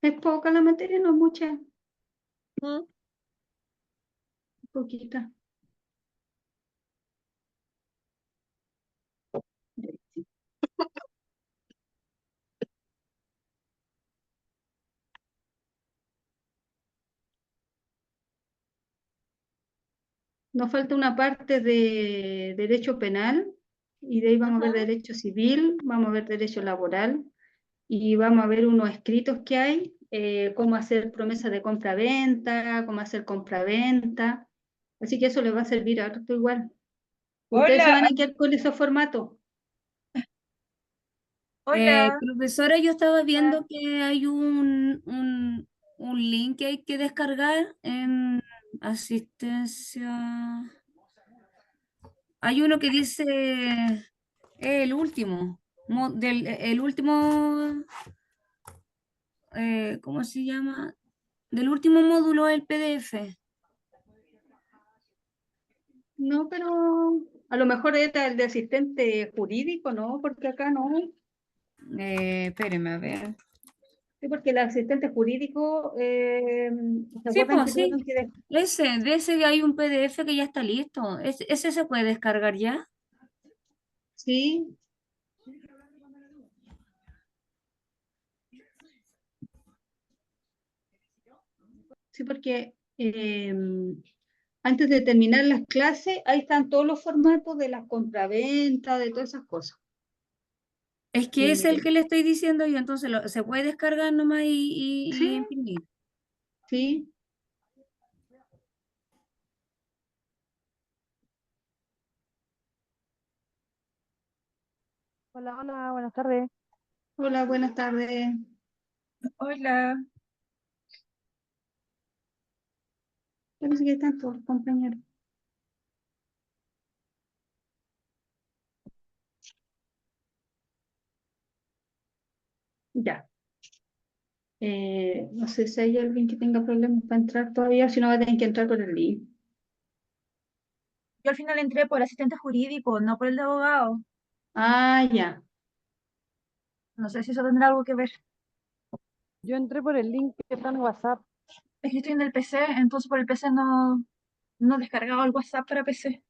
Es poca la materia, no es mucha, ¿Mm? poquita. Nos falta una parte de derecho penal y de ahí vamos a ver Ujú. derecho civil, vamos a ver derecho laboral y vamos a ver unos escritos que hay, cómo hacer promesa de compra-venta, cómo hacer compra-venta. Así que eso les va a servir harto igual. Ustedes se Hola, van a quedar con esos formatos. hola. Profesora, yo estaba viendo que hay un link que hay que descargar en asistencia. Hay uno que dice el último, el último, ¿cómo se llama? Del último módulo del PDF. No, pero a lo mejor era el de asistente jurídico, ¿no? Porque acá no. Espéreme, a ver. Sí, porque el asistente jurídico, ¿se Sí, acuerdan que pues sí. tuvieron que... De ese hay un PDF que ya está listo. Ese se puede descargar ya. Sí, sí, porque antes de terminar las clases, ahí están todos los formatos de las compraventas, de todas esas cosas. Es que es el Eh, que le estoy diciendo yo, entonces se puede descargar nomás y sí, imprimir. sí. Hola, hola, buenas tardes. Hola, buenas tardes. Hola. Parece que están todos los compañeros. Ya. No sé si hay alguien que tenga problemas para entrar todavía, si no va a tener que entrar por el link. Yo al final entré por asistente jurídico, no por el de abogado. Ah, ya. No sé si eso tendrá algo que ver. Yo entré por el link que está en WhatsApp. Es que estoy en el PC, entonces por el PC no he descargado el WhatsApp para PC.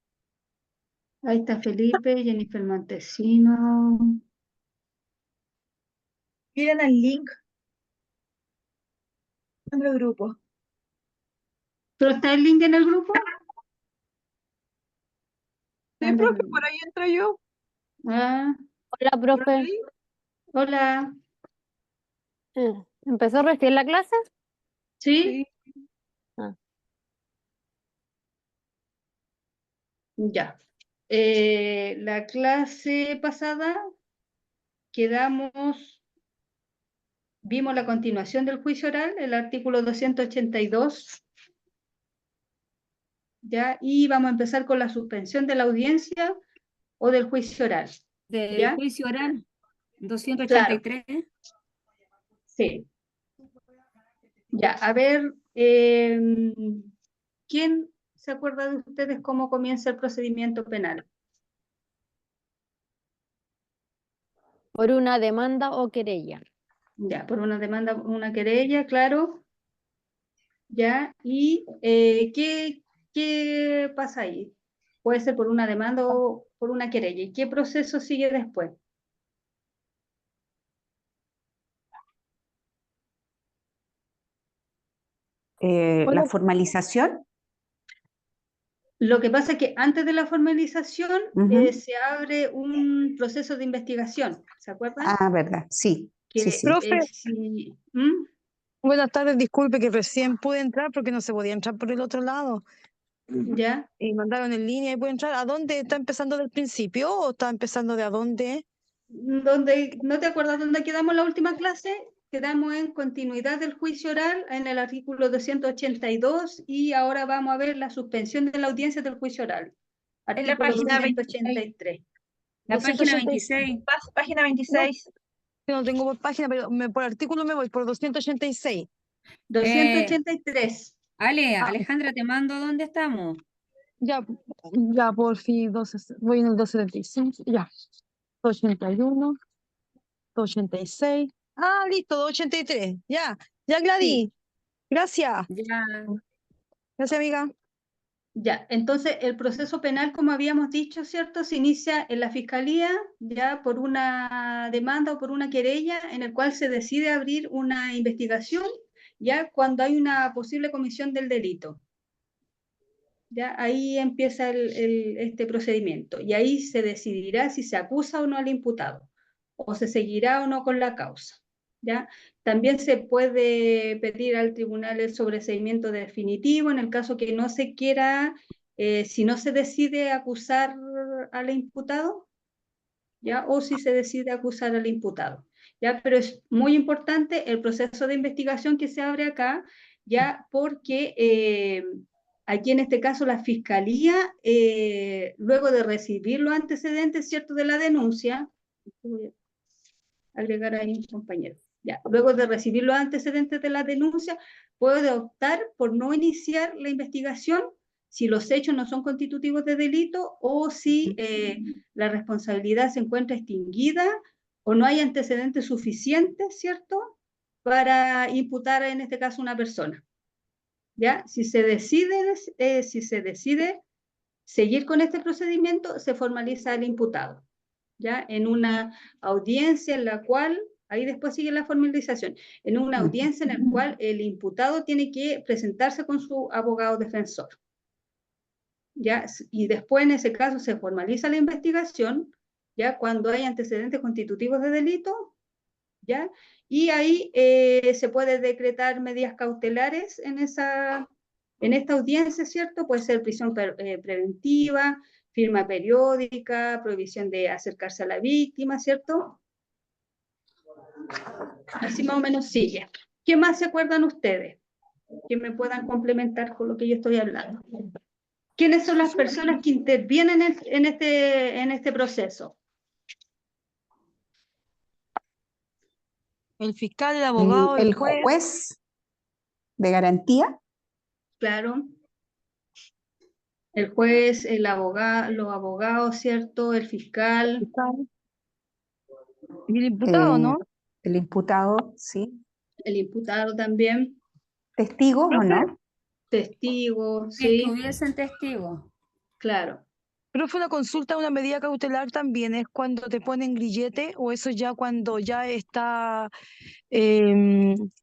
Ahí está Felipe, Jennifer Montesino. Miren el link en el grupo. ¿Pero está el link en el grupo? Sí, Mándame profe, el por link. ahí entro yo. Ah, Hola, ¿Por profe. ahí? hola. ¿Empezó recién la clase? ¿Sí? Sí. Ah, Ya. La clase pasada quedamos, vimos la continuación del juicio oral, el artículo 282, ¿ya? Y vamos a empezar con la suspensión de la audiencia o del juicio oral, Del ¿ya? juicio oral, Claro, 283. sí. Ya, a ver, ¿quién se acuerda de ustedes cómo comienza el procedimiento penal? por una demanda o querella. Ya, por una demanda, una querella, claro, ya, y ¿qué pasa ahí? Puede ser por una demanda o por una querella. ¿Y qué proceso sigue después? Hola. La formalización. Lo que pasa es que antes de la formalización Ujú. se abre un proceso de investigación, ¿se acuerdan? Ah, verdad, sí, sí, Que sí. Profe, si, buenas tardes, disculpe que recién pude entrar porque no se podía entrar por el otro lado. ¿ya? Y mandaron en línea y puede entrar. ¿A dónde está empezando del principio o está empezando de a dónde? ¿No te acuerdas dónde quedamos la última clase? Quedamos en continuidad del juicio oral en el artículo 282 y ahora vamos a ver la suspensión de la audiencia del juicio oral. En la Artículo página 283. 26. La página 286. 26. Página No, 26. yo no tengo por página, pero por artículo me voy por 286. 283. Ah, Alejandra, te mando dónde estamos. ya, ya, por fin, voy en el 275, ya. 281, 286. Ah, listo, 283, ya. Ya, Gladys, gracias. Ya, Gracias, amiga. Ya, entonces el proceso penal, como habíamos dicho, ¿cierto? Se inicia en la fiscalía ya por una demanda o por una querella en el cual se decide abrir una investigación ya cuando hay una posible comisión del delito. Ya ahí empieza este procedimiento y ahí se decidirá si se acusa o no al imputado o se seguirá o no con la causa. ¿Ya? También se puede pedir al tribunal el sobreseimiento definitivo en el caso que no se quiera, si no se decide acusar al imputado, ¿ya? O si se decide acusar al imputado. ¿Ya? Pero es muy importante el proceso de investigación que se abre acá, ya porque aquí en este caso la fiscalía, luego de recibir los antecedentes, ¿cierto?, de la denuncia, voy a agregar ahí un compañero. Ya, luego de recibir los antecedentes de la denuncia, puede optar por no iniciar la investigación si los hechos no son constitutivos de delito o si la responsabilidad se encuentra extinguida o no hay antecedentes suficientes, ¿cierto?, para imputar en este caso una persona. ¿Ya? Si se decide seguir con este procedimiento, se formaliza el imputado, ¿ya? En una audiencia en la cual, ahí después sigue la formalización, en una audiencia en la cual el imputado tiene que presentarse con su abogado defensor, ¿ya? Y después en ese caso se formaliza la investigación, ¿ya? Cuando hay antecedentes constitutivos de delito, ¿ya? Y ahí se puede decretar medidas cautelares en esta audiencia, ¿cierto? Puede ser prisión preventiva, firma periódica, prohibición de acercarse a la víctima, ¿cierto? Así más o menos sigue. ¿Qué más se acuerdan ustedes? Que me puedan complementar con lo que yo estoy hablando. ¿Quiénes son las personas que intervienen en este proceso? El fiscal, el abogado, El juez. juez de garantía, Claro. El juez, el abogado, los abogados, ¿cierto? El fiscal, Y el imputado, ¿no? el imputado, sí. el imputado también, ¿Testigos o Profe, no? testigos, si es que sí, hubiesen testigos. claro. profe, una consulta, una medida cautelar también es cuando te ponen grillete o eso ya cuando ya está,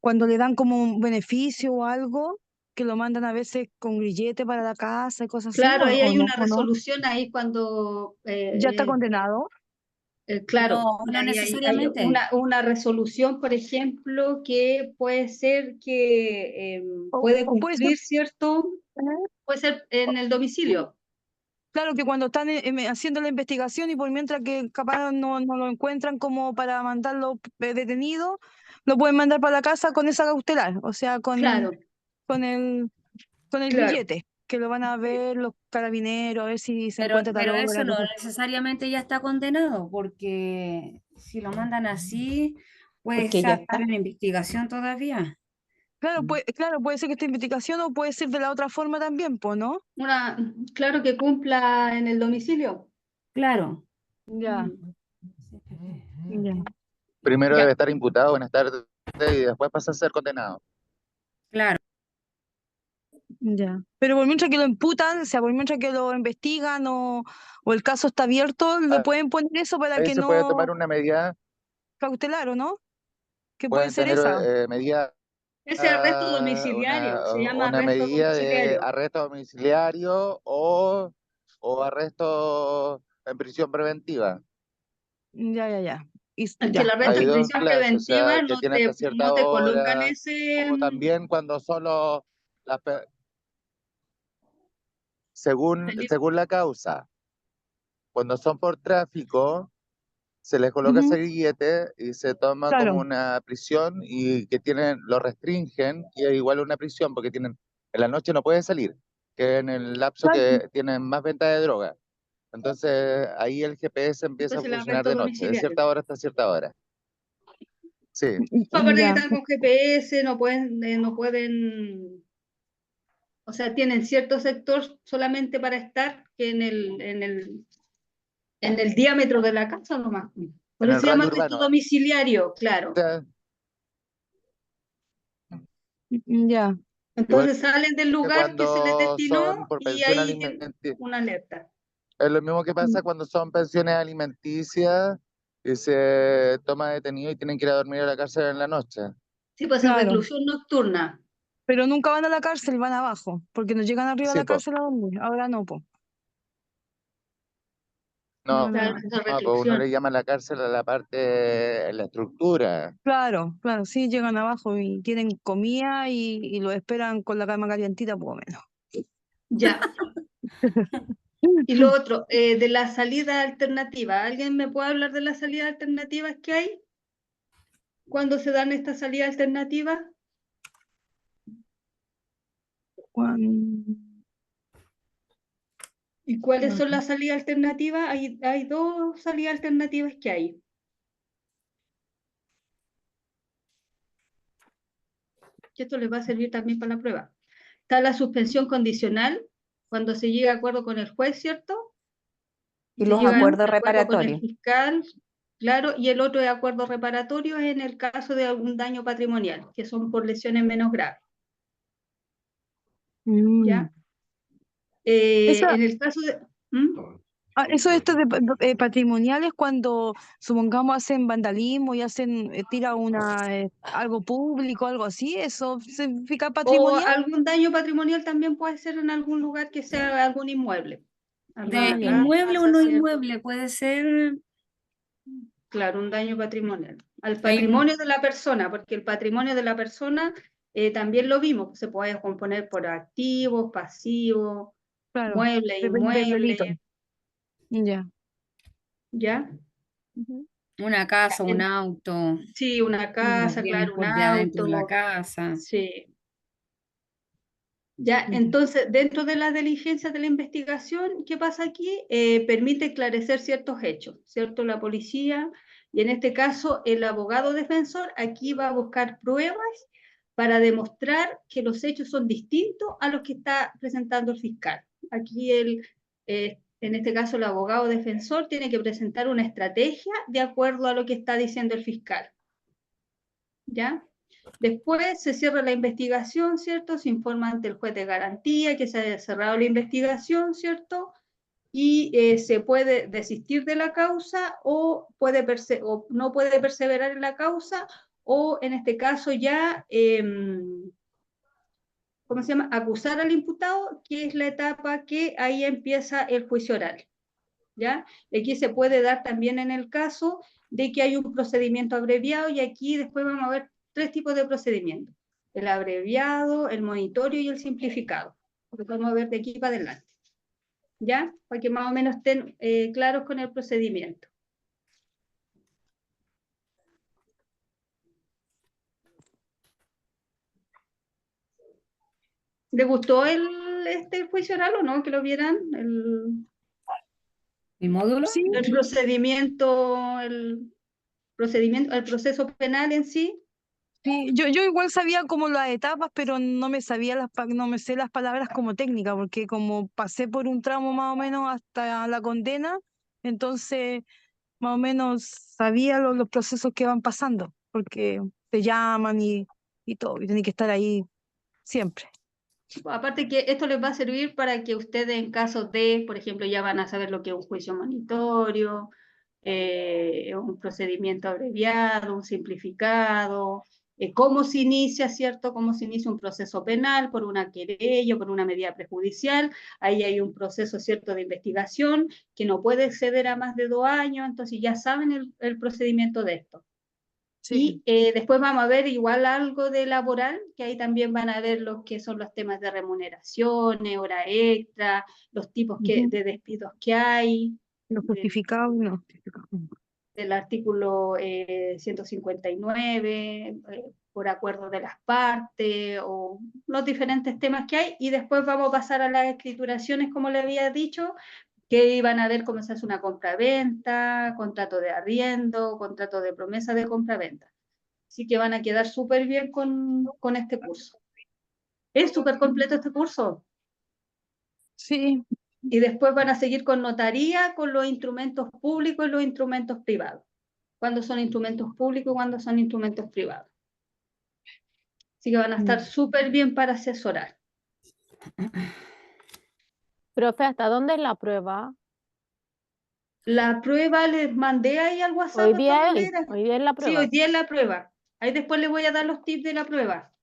cuando le dan como un beneficio o algo, que lo mandan a veces con grillete para la casa y cosas así, Claro, ahí hay no, una o no. resolución ahí cuando, Ya está condenado. claro, No, no hay necesariamente. una resolución, por ejemplo, que puede ser que puede O puede ser, cumplir, ¿cierto? Puede ser en el domicilio. claro, que cuando están haciendo la investigación y por mientras que capaz no lo encuentran como para mandarlo detenido, lo pueden mandar para la casa con esa cautelar, o sea, Claro, con el claro. grillete, que lo van a ver los carabineros, a ver si se encuentra tal Pero hora. eso no necesariamente ya está condenado, porque si lo mandan así, puede Porque ya estar está. en investigación todavía. Claro, puede ser que esta investigación o puede ser de la otra forma también, pues, ¿no? Claro que cumpla en el domicilio. Claro. Ya, ya, Primero Ya. debe estar imputado, buenas tardes, y después pasa a ser condenado. Claro. ya. Pero por mientras que lo imputan, o sea, por mientras que lo investigan o el caso está abierto, le pueden poner eso para Ahí que se puede no tomar una medida, cautelar, ¿o no? Que puede pueden ser tener esa. medida, Ese arresto domiciliario, se llama una arresto medida de domiciliario. arresto domiciliario o arresto en prisión preventiva. Ya. Es que el Ya, arresto ok. Hay en dos prisión clases, o sea, preventiva que tiene hasta cierta no te colocan hora, ese... o también cuando solo las según la causa, cuando son por tráfico, se les coloca ese Ujú, grillete y se toma como claro, una prisión y que lo restringen y es igual una prisión porque en la noche no pueden salir, que en el lapso claro, que tienen más venta de droga. Entonces ahí el GPS empieza a Entonces el funcionar arresto de noche, de domiciliario. cierta hora hasta cierta hora. Sí, Aparte que ya. están con GPS, o sea, tienen cierto sector solamente para estar que en el diámetro de la casa nomás. Por en eso el se llama radio arresto urbano. domiciliario, O claro. sea, Ya. Entonces salen del lugar que se les cuando destinó son por y pensión ahí tienen alimenticia. una alerta. Es lo mismo que pasa cuando son pensiones alimenticias y se toma detenido y tienen que ir a dormir a la cárcel en la noche. Sí, pues es Claro. reclusión nocturna. Pero nunca van a la cárcel, van abajo, porque no llegan arriba a Sí, la po. cárcel a dormir. Ahora no, po. No, Claro, Ahora- eso es pues uno reclusión. le llama a la cárcel a la parte, la estructura. Claro, claro, sí, llegan abajo y tienen comida y lo esperan con la cama calientita, por lo menos. Ya. Y lo otro, de la salida alternativa. ¿Alguien me puede hablar de las salidas alternativas que hay? ¿Cuándo se dan estas salidas alternativas? Cuan- ¿Y cuáles son Ajá. las salidas alternativas? Hay dos salidas alternativas que hay. Que esto les va a servir también para la prueba. Está la suspensión condicional, cuando se llega a acuerdo con el juez, ¿cierto? Y Se los llega a acuerdos un acuerdo con el reparatorios. fiscal, claro, y el otro de acuerdo reparatorio es en el caso de algún daño patrimonial, que son por lesiones menos graves, ¿ya? Mm. Esa, En el caso de... ¿Mm? eso esto de patrimonial es cuando, supongamos, hacen vandalismo y hacen, tira algo público, algo así, ¿eso significa O patrimonial? algún daño patrimonial también puede ser en algún lugar que sea algún inmueble. De Alguna ya. inmueble o casa, no ¿cierto? inmueble, puede ser. Claro, un daño patrimonial. Al Hay un- patrimonio de la persona, porque el patrimonio de la persona también lo vimos, se puede componer por activos, pasivos, Claro, muebles, depende del delito. inmuebles, Ya. ¿ya? Ujú. Una casa, un En- auto, Sí, una los casa, bienes claro, un por de adentro de la auto, casa. sí. Ya, Ya. entonces, dentro de las diligencias de la investigación, ¿qué pasa aquí? Permite esclarecer ciertos hechos, ¿cierto? La policía, y en este caso el abogado defensor, aquí va a buscar pruebas para demostrar que los hechos son distintos a los que está presentando el fiscal. Aquí en este caso el abogado defensor tiene que presentar una estrategia de acuerdo a lo que está diciendo el fiscal, ¿ya? Después se cierra la investigación, ¿cierto? Se informa ante el juez de garantía que se haya cerrado la investigación, ¿cierto? Y se puede desistir de la causa o no puede perseverar en la causa o en este caso ya, ¿cómo se llama? Acusar al imputado, que es la etapa que ahí empieza el juicio oral, ¿ya? Aquí se puede dar también en el caso de que hay un procedimiento abreviado y aquí después vamos a ver tres tipos de procedimientos: el abreviado, el monitorio y el simplificado. Lo vamos a ver de aquí para adelante, ¿ya? Para que más o menos estén claros con el procedimiento. ¿Le gustó este juicio oral o no? Que lo vieran, ¿Mi módulo? Sí, el procedimiento, el proceso penal en sí. sí, yo igual sabía como las etapas, pero no me sabía no me sé las palabras como técnica, porque como pasé por un tramo más o menos hasta la condena, entonces más o menos sabía los procesos que van pasando, porque te llaman y todo, y tenés que estar ahí siempre. Aparte que esto les va a servir para que ustedes en caso de, por ejemplo, ya van a saber lo que es un juicio monitorio, un procedimiento abreviado, un simplificado, cómo se inicia, ¿cierto? Cómo se inicia un proceso penal por una querella o por una medida prejudicial. Ahí hay un proceso, ¿cierto?, de investigación que no puede exceder a más de 2 años, entonces ya saben el procedimiento de esto. Sí. Y después vamos a ver igual algo de laboral, que ahí también van a ver lo que son los temas de remuneraciones, hora extra, los tipos Ujú. de despidos que hay, Los justificados y no justificados. del artículo 159, por acuerdo de las partes, o los diferentes temas que hay. Y después vamos a pasar a las escrituraciones, como le había dicho, que iban a ver cómo se hace una compra-venta, contrato de arriendo, contrato de promesa de compra-venta. Así que van a quedar súper bien con este curso. Es súper completo este curso. Sí, Y después van a seguir con notaría, con los instrumentos públicos y los instrumentos privados. ¿Cuándo son instrumentos públicos y cuándo son instrumentos privados? Así que van a estar Mm. súper bien para asesorar. Profe, ¿hasta dónde es la prueba? La prueba les mandé ahí al WhatsApp Hoy de día todas es, maneras. hoy día es la Sí, prueba. hoy día es la prueba. Ahí después les voy a dar los tips de la prueba.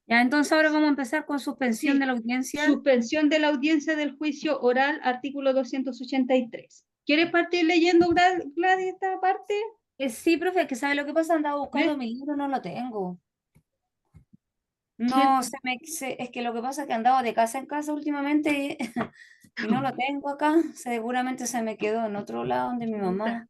Ya, entonces ahora vamos a empezar con suspensión Sí. de la audiencia. Suspensión de la audiencia del juicio oral, artículo 283. ¿Quieres partir leyendo, Gladys, esta parte? Sí, profe, que sabe lo que pasa, andaba buscando ¿Ves? mi libro, no lo tengo. No, es que lo que pasa es que andaba de casa en casa últimamente y no lo tengo acá. Seguramente se me quedó en otro lado donde mi mamá.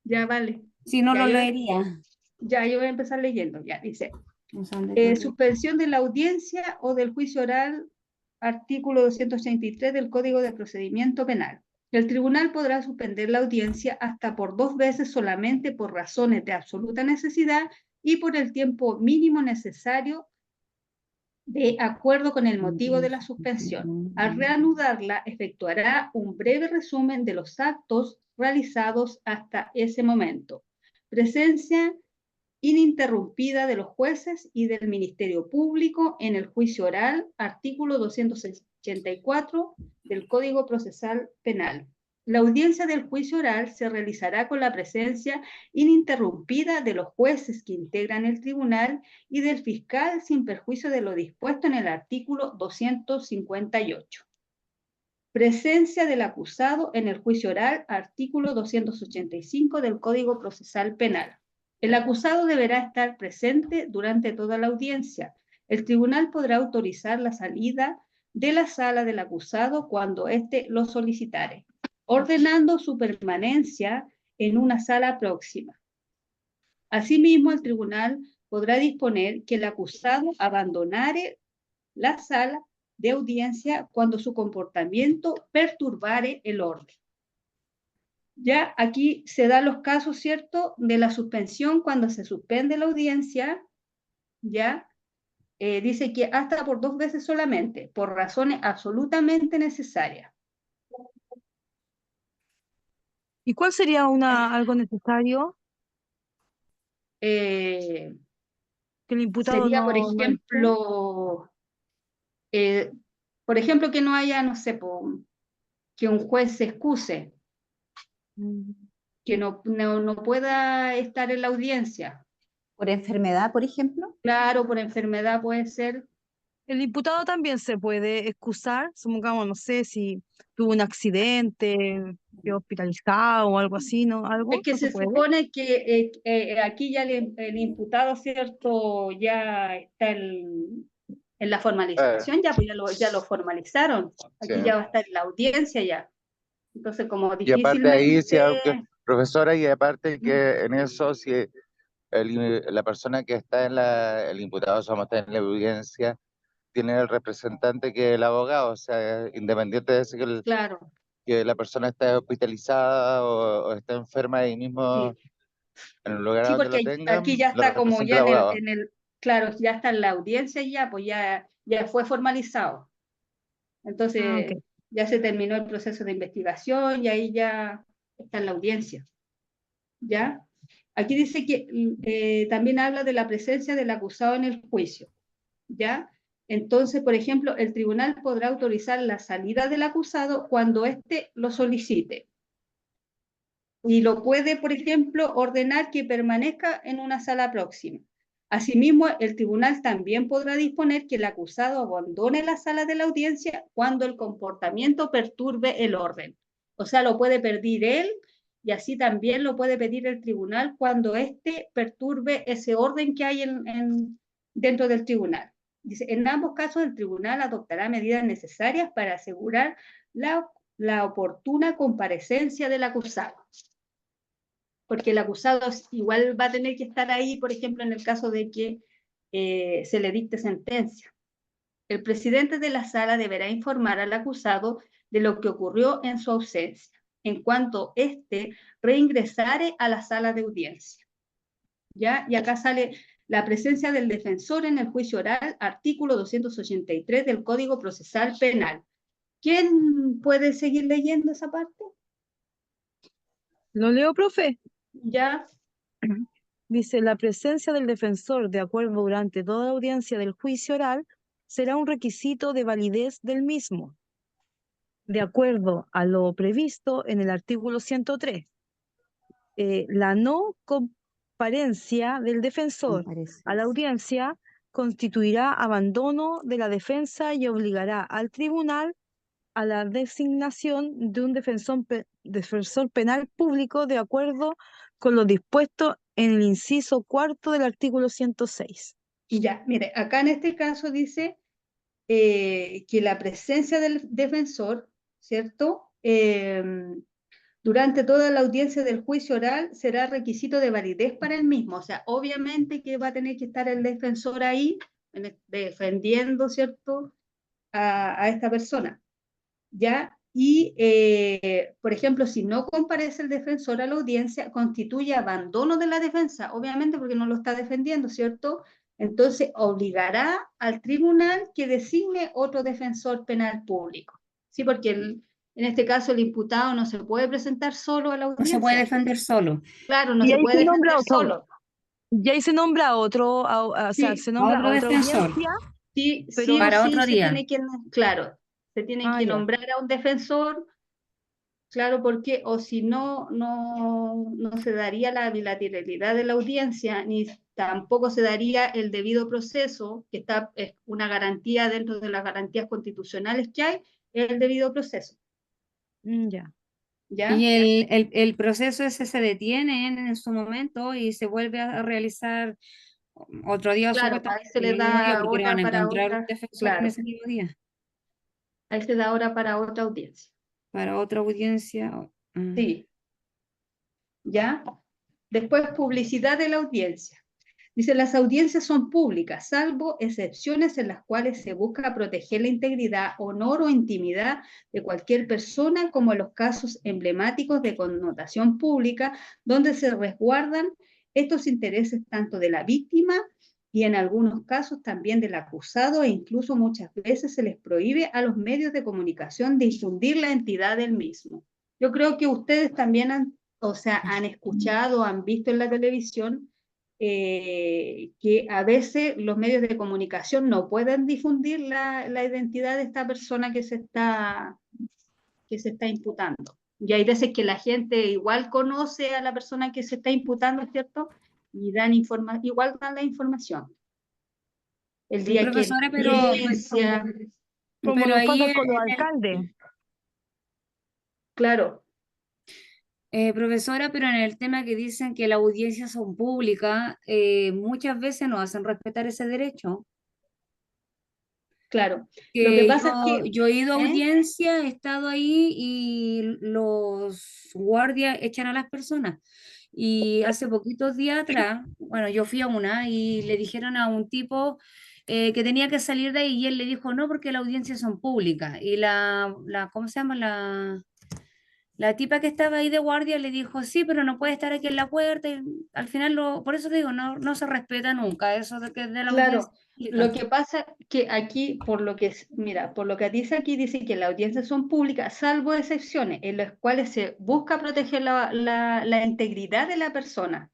Ya, vale. Si no Ya, lo yo, leería. ya, yo voy a empezar leyendo. Ya, dice. No sé dónde quedó. Suspensión de la audiencia o del juicio oral, artículo 283 del Código de Procedimiento Penal. El tribunal podrá suspender la audiencia hasta por 2 veces solamente por razones de absoluta necesidad y por el tiempo mínimo necesario de acuerdo con el motivo de la suspensión. Al reanudarla, efectuará un breve resumen de los actos realizados hasta ese momento. Presencia ininterrumpida de los jueces y del Ministerio Público en el juicio oral, artículo 284 del Código Procesal Penal. La audiencia del juicio oral se realizará con la presencia ininterrumpida de los jueces que integran el tribunal y del fiscal sin perjuicio de lo dispuesto en el artículo 258. Presencia del acusado en el juicio oral, artículo 285 del Código Procesal Penal. El acusado deberá estar presente durante toda la audiencia. El tribunal podrá autorizar la salida de la sala del acusado cuando éste lo solicitare, ordenando su permanencia en una sala próxima. Asimismo, el tribunal podrá disponer que el acusado abandonare la sala de audiencia cuando su comportamiento perturbare el orden. Ya aquí se dan los casos, ¿cierto?, de la suspensión cuando se suspende la audiencia, ya dice que hasta por 2 veces solamente, por razones absolutamente necesarias. ¿Y cuál sería algo necesario Eh, que el imputado sería, no esté? por ejemplo, que no haya, no sé, que un juez se excuse, Mm. que no pueda estar en la audiencia. Por enfermedad, por ejemplo. Claro, por enfermedad puede ser. El imputado también se puede excusar, supongamos, no sé, si tuvo un accidente, quedó hospitalizado o algo así, ¿no? Es ¿Algo? que ¿No se se puede? supone que aquí ya el imputado, ¿cierto? Ya está en la formalización, ya, pues ya lo formalizaron. Aquí Sí. ya va a estar en la audiencia ya. Entonces, como Y aparte ahí, si, difícilmente, profesora, y aparte que en eso, si la persona que está el imputado, somos está en la audiencia, tiene el representante que es el abogado, o sea, independiente de si claro, que la persona esté hospitalizada o esté enferma ahí mismo, sí. en el lugar a Sí, donde lo porque aquí tengan, ya lo está como representa ya el abogado. claro, ya está en la audiencia ya, pues ya fue formalizado. Ah, ok. Entonces, ya se terminó el proceso de investigación y ahí ya está en la audiencia. ¿Ya? Aquí dice que también habla de la presencia del acusado en el juicio. ¿Ya? Entonces, por ejemplo, el tribunal podrá autorizar la salida del acusado cuando éste lo solicite. Y lo puede, por ejemplo, ordenar que permanezca en una sala próxima. Asimismo, el tribunal también podrá disponer que el acusado abandone la sala de la audiencia cuando el comportamiento perturbe el orden. O sea, lo puede pedir él y así también lo puede pedir el tribunal cuando éste perturbe ese orden que hay dentro del tribunal. Dice, en ambos casos el tribunal adoptará medidas necesarias para asegurar la oportuna comparecencia del acusado. Porque el acusado igual va a tener que estar ahí, por ejemplo, en el caso de que se le dicte sentencia. El presidente de la sala deberá informar al acusado de lo que ocurrió en su ausencia, en cuanto éste reingresare a la sala de audiencia. ¿Ya? Y acá sale la presencia del defensor en el juicio oral, artículo 283 del Código Procesal Penal. ¿Quién puede seguir leyendo esa parte? ¿Lo leo, profe? ¿Ya? Dice, la presencia del defensor de acuerdo durante toda la audiencia del juicio oral será un requisito de validez del mismo, de acuerdo a lo previsto en el artículo 103. La no comparencia del defensor a la audiencia constituirá abandono de la defensa y obligará al tribunal a la designación de un defensor penal público de acuerdo con lo dispuesto en el inciso cuarto del artículo 106. Ya, mire, acá en este caso dice que la presencia del defensor, ¿cierto? Durante toda la audiencia del juicio oral será requisito de validez para el mismo. O sea, obviamente que va a tener que estar el defensor ahí defendiendo, ¿cierto? A esta persona, ¿ya? Y, por ejemplo, si no comparece el defensor a la audiencia, constituye abandono de la defensa, obviamente porque no lo está defendiendo, ¿cierto? Entonces, obligará al tribunal que designe otro defensor penal público, ¿sí? Porque en este caso el imputado no se puede presentar solo a la No audiencia. se puede defender solo. Claro, no Y se ahí puede se nombra defender otro, solo. y ahí se nombra otro, o sea, Sí, se A nombra otro otra defensor. audiencia, sí, pero sí o para sí otro se día. tiene que, claro, se tiene que ya. nombrar a un defensor. Claro, porque o si no, no se daría la bilateralidad de la audiencia, ni tampoco se daría el debido proceso, que es una garantía dentro de las garantías constitucionales que hay, el debido proceso. Ya. ¿Ya? Y el proceso ese se detiene en su momento y se vuelve a realizar otro día, Claro, supuestamente ahí se en le el mismo día, da porque no hora van a para encontrar un otra, defensor en claro, ese mismo día. ahí se da hora para otra audiencia. Para otra audiencia. Sí, ¿ya? Después, publicidad de la audiencia. Dice, las audiencias son públicas, salvo excepciones en las cuales se busca proteger la integridad, honor o intimidad de cualquier persona, como en los casos emblemáticos de connotación pública, donde se resguardan estos intereses tanto de la víctima y en algunos casos también del acusado, e incluso muchas veces se les prohíbe a los medios de comunicación difundir la entidad del mismo. Yo creo que ustedes también han escuchado, han visto en la televisión que a veces los medios de comunicación no pueden difundir la identidad de esta persona que se está imputando. Y hay veces que la gente igual conoce a la persona que se está imputando, ¿cierto? Y igual dan la información. El Sí, día que la profesora, audiencia, Como pero nos ahí pasa con los alcaldes. claro, profesora, pero en el tema que dicen que las audiencias son públicas, muchas veces no hacen respetar ese derecho. claro. Lo que Que pasa es que, yo he ido a ¿eh? audiencia, he estado ahí y los guardias echan a las personas. Y hace poquitos días atrás, bueno, yo fui a una y le dijeron a un tipo que tenía que salir de ahí y él le dijo no porque las audiencias son públicas. Y ¿cómo se llama? La tipa que estaba ahí de guardia le dijo, sí, pero no puede estar aquí en la puerta. Y al final, por eso te digo, no se respeta nunca eso de que de la audiencia Claro, pública. lo que pasa que aquí, mira, por lo que dice que las audiencias son públicas, salvo excepciones en las cuales se busca proteger la integridad de la persona,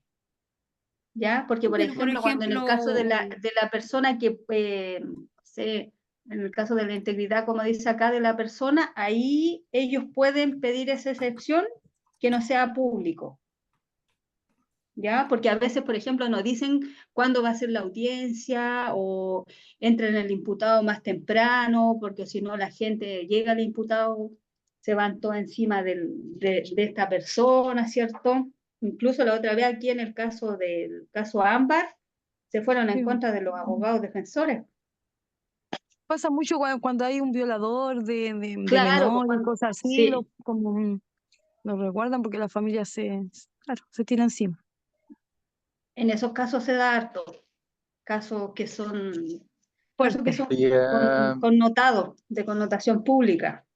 ¿ya? Porque, por Pero, por ejemplo, cuando en el caso de ejemplo, la persona que, en el caso de la integridad, como dice acá, de la persona, ahí ellos pueden pedir esa excepción que no sea público. ¿Ya? Porque a veces, por ejemplo, nos dicen cuándo va a ser la audiencia o entran el imputado más temprano, porque si no la gente llega al imputado, se van todos encima de esta persona, ¿cierto? Incluso la otra vez aquí en el del caso Ámbar, se fueron en Sí. contra de los abogados defensores. Pasa mucho cuando hay un violador de Claro, pues, menores, cosas así, sí, lo resguardan porque la familia se tira encima. en esos casos se da harto, casos que son, Fuerte. Y, connotados, de connotación pública.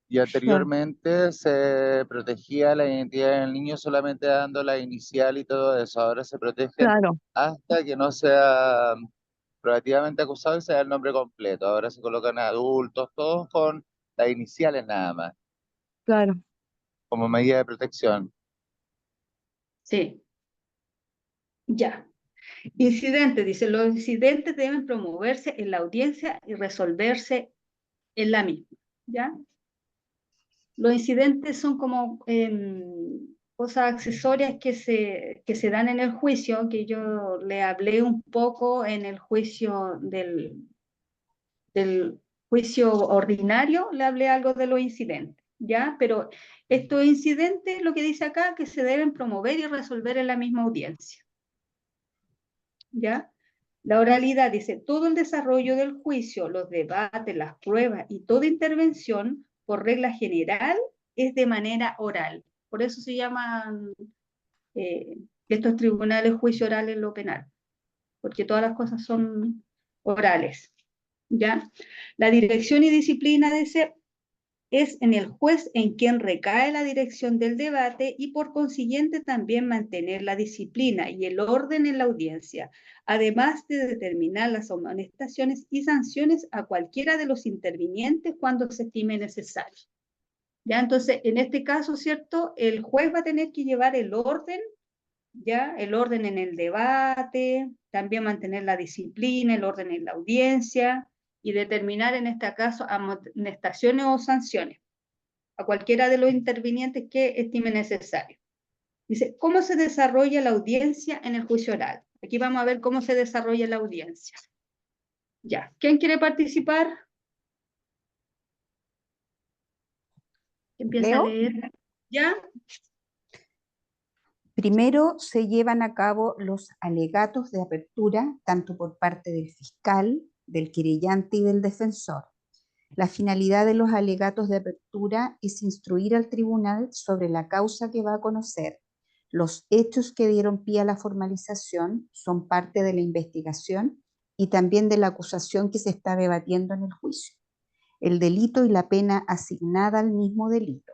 y anteriormente se protegía la identidad del niño solamente dando la inicial y todo eso. Ahora se protegen Claro, hasta que no sea probativamente acusado y sea el nombre completo. Ahora se colocan adultos, todos con las iniciales nada más, claro. como medida de protección. Sí. Ya. Incidentes, dice, los incidentes deben promoverse en la audiencia y resolverse en la misma, ¿ya? Los incidentes son como cosas accesorias que se dan en el juicio, que yo le hablé un poco en el juicio del juicio ordinario, le hablé algo de los incidentes, ¿ya? Pero estos incidentes, lo que dice acá, que se deben promover y resolver en la misma audiencia, ¿ya? La oralidad dice, todo el desarrollo del juicio, los debates, las pruebas y toda intervención, por regla general, es de manera oral. Por eso se llaman estos tribunales juicio oral en lo penal, porque todas las cosas son orales, ¿ya? La dirección y disciplina dice, es en el juez en quien recae la dirección del debate y por consiguiente también mantener la disciplina y el orden en la audiencia, además de determinar las amonestaciones y sanciones a cualquiera de los intervinientes cuando se estime necesario. ¿Ya? Entonces, en este caso, ¿cierto? El juez va a tener que llevar el orden, ¿ya? El orden en el debate, también mantener la disciplina, el orden en la audiencia y determinar en este caso amonestaciones o sanciones a cualquiera de los intervinientes que estime necesario. Dice, ¿cómo se desarrolla la audiencia en el juicio oral? Aquí vamos a ver cómo se desarrolla la audiencia. Ya, ¿quién quiere participar? Empieza a ¿Leo? leer. ¿Ya? Primero se llevan a cabo los alegatos de apertura, tanto por parte del fiscal, del querellante y del defensor. La finalidad de los alegatos de apertura es instruir al tribunal sobre la causa que va a conocer. Los hechos que dieron pie a la formalización son parte de la investigación y también de la acusación que se está debatiendo en el juicio. El delito y la pena asignada al mismo delito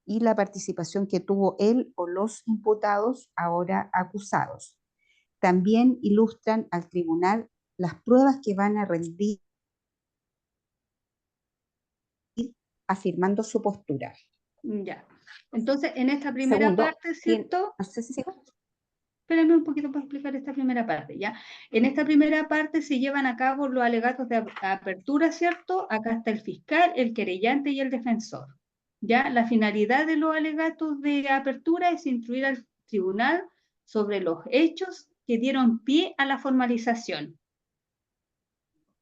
y la participación que tuvo él o los imputados ahora acusados. También ilustran al tribunal las pruebas que van a rendir afirmando su postura. Ya. Entonces, en esta primera Segundo, parte, ¿cierto? no sé si sigo. Espérame un poquito para explicar esta primera parte, ¿ya? En esta primera parte se llevan a cabo los alegatos de apertura, ¿cierto? Acá está el fiscal, el querellante y el defensor, ¿ya? La finalidad de los alegatos de apertura es instruir al tribunal sobre los hechos que dieron pie a la formalización.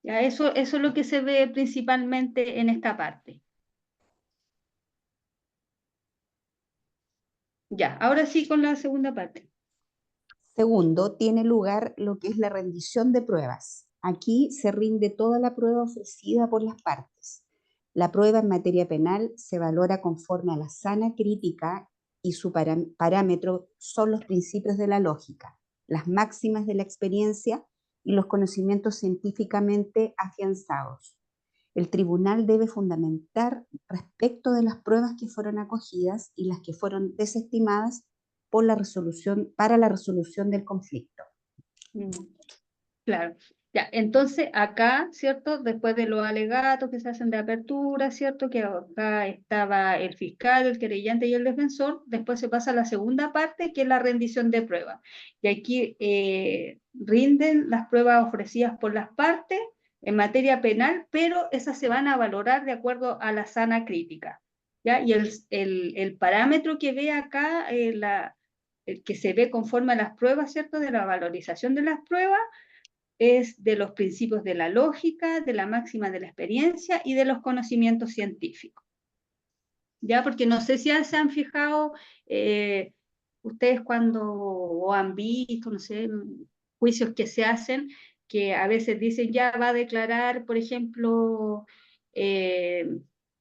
¿Ya? Eso es lo que se ve principalmente en esta parte. Ya, ahora sí con la segunda parte. Segundo, tiene lugar lo que es la rendición de pruebas. Aquí se rinde toda la prueba ofrecida por las partes. La prueba en materia penal se valora conforme a la sana crítica y su parámetro son los principios de la lógica, las máximas de la experiencia y los conocimientos científicamente afianzados. El tribunal debe fundamentar respecto de las pruebas que fueron acogidas y las que fueron desestimadas por para la resolución del conflicto. Claro. Ya, entonces acá, ¿cierto? Después de los alegatos que se hacen de apertura, ¿cierto? Que acá estaba el fiscal, el querellante y el defensor, después se pasa a la segunda parte, que es la rendición de pruebas. Y aquí rinden las pruebas ofrecidas por las partes en materia penal, pero esas se van a valorar de acuerdo a la sana crítica, ¿ya? Y el parámetro que ve acá, el que se ve conforme a las pruebas, ¿cierto? De la valorización de las pruebas, es de los principios de la lógica, de la máxima de la experiencia y de los conocimientos científicos. ¿Ya? Porque no sé si se han fijado ustedes cuando o han visto, no sé, juicios que se hacen, que a veces dicen ya va a declarar, por ejemplo,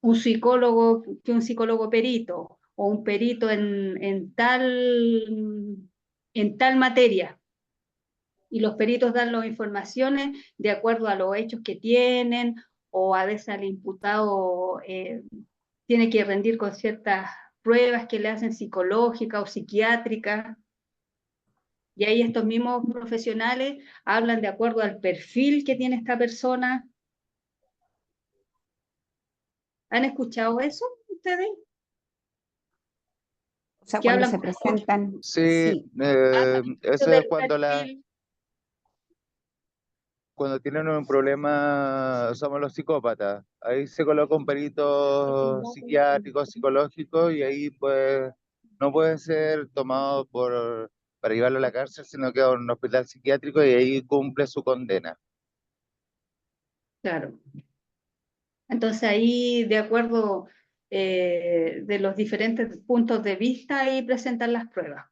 un psicólogo perito o un perito en tal materia, y los peritos dan las informaciones de acuerdo a los hechos que tienen, o a veces al imputado tiene que rendir con ciertas pruebas que le hacen psicológicas o psiquiátricas, y ahí estos mismos profesionales hablan de acuerdo al perfil que tiene esta persona. ¿Han escuchado eso ustedes? O sea, que cuando hablan se con presentan, Sí, sí, eso es del cuando perfil. cuando tienen un problema, somos los psicópatas. Ahí se coloca un perito psiquiátrico, psicológico, y ahí pues no puede ser tomado para llevarlo a la cárcel, sino que a un hospital psiquiátrico y ahí cumple su condena. Claro. Entonces ahí, de acuerdo de los diferentes puntos de vista, ahí presentan las pruebas.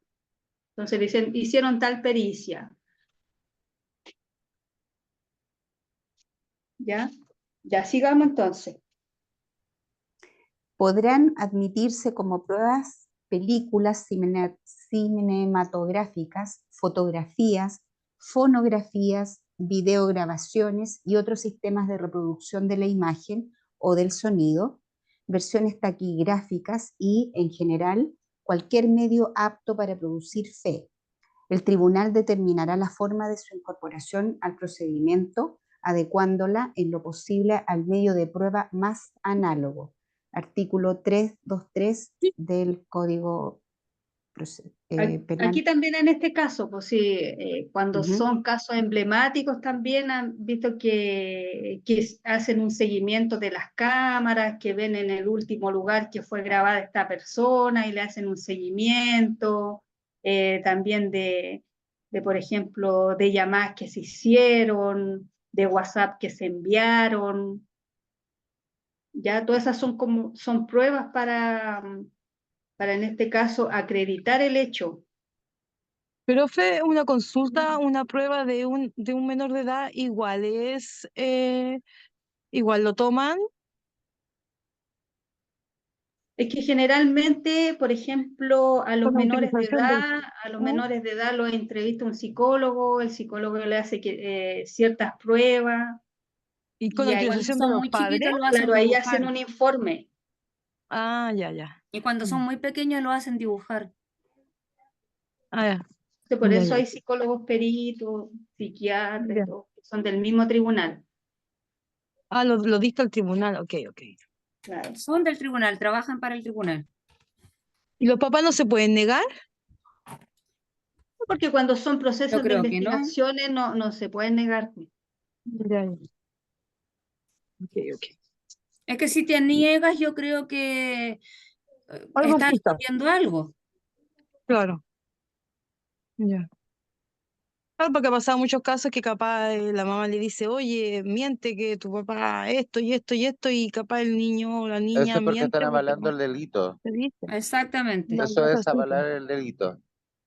Entonces dicen, hicieron tal pericia, ¿ya? Ya sigamos entonces. podrán admitirse como pruebas películas cinematográficas, fotografías, fonografías, videograbaciones y otros sistemas de reproducción de la imagen o del sonido, versiones taquigráficas y, en general, cualquier medio apto para producir fe. El tribunal determinará la forma de su incorporación al procedimiento, adecuándola en lo posible al medio de prueba más análogo. Artículo 323 del Código Penal. Aquí también en este caso, pues sí, cuando Ujú. son casos emblemáticos también han visto que hacen un seguimiento de las cámaras, que ven en el último lugar que fue grabada esta persona y le hacen un seguimiento, también por ejemplo, de llamadas que se hicieron, de WhatsApp que se enviaron, ya todas esas son pruebas para en este caso acreditar el hecho. Pero fue una consulta, una prueba de un menor de edad, igual lo toman. Es que generalmente, por ejemplo, Con la utilización del a los ¿no? menores de edad los entrevista un psicólogo, el psicólogo le hace ciertas pruebas Y con y la ahí, Cuando utilización de son los muy padres. chiquitos lo hacen claro, ahí hacen dibujar. un informe. Ah, ya, ya. Y cuando son muy pequeños lo hacen dibujar. Ah, ya, Entonces, por ya, eso ya. hay psicólogos peritos, psiquiatras, y Ya. todo, que son del mismo tribunal. Ah, lo dicta el tribunal, ok, ok. Claro. Son del tribunal, trabajan para el tribunal. ¿Y los papás no se pueden negar? Porque cuando son Yo procesos de creo que no. investigaciones no se pueden negar. Ya, ya. Ok, ok. Es que si te niegas, yo creo que Algo estás oculta, escondiendo algo. claro. Ya. Claro, porque ha pasado muchos casos que capaz la mamá le dice, oye, miente que tu papá esto y esto y esto, y capaz el niño o la Eso niña es porque miente están porque avalando no el delito. se dice. Exactamente. No, Eso no es es así, pues. avalar el delito.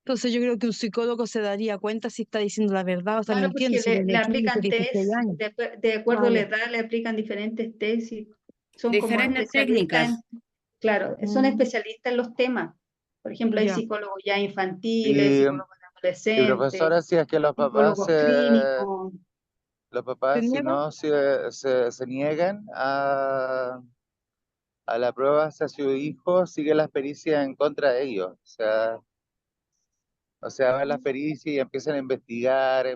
Entonces yo creo que un psicólogo se daría cuenta si está diciendo la verdad o está Claro, mintiendo, porque si le tiene 15, aplican 16 test, años. de acuerdo Ah, a la ya. edad le aplican diferentes test y son como Diferentes especialistas técnicas. claro, son Mm, especialistas en los temas. Por ejemplo, hay ya. psicólogos ya infantiles, Y, psicólogos y adolescentes, profesora, si es que psicólogos clínicos. los ¿Se papás, si niegan? no, se niegan a la prueba hacia su hijo, sigue las pericias en contra de ellos. O sea, van las pericias y empiezan a investigar,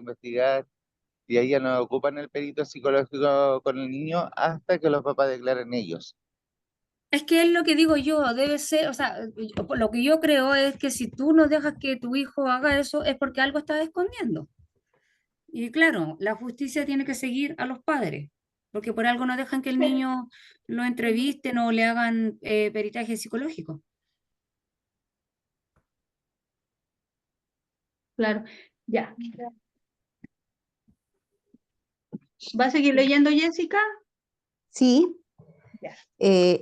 y ahí ya no ocupan el perito psicológico con el niño hasta que los papás declaren ellos. Es que es lo que digo yo, debe ser, o sea, lo que yo creo es que si tú no dejas que tu hijo haga eso es porque algo está escondiendo. Y claro, la justicia tiene que seguir a los padres, porque por algo no dejan que el niño lo entrevisten o le hagan peritaje psicológico. Claro, ya. ¿Va a seguir leyendo, Jessica? Sí, Ya.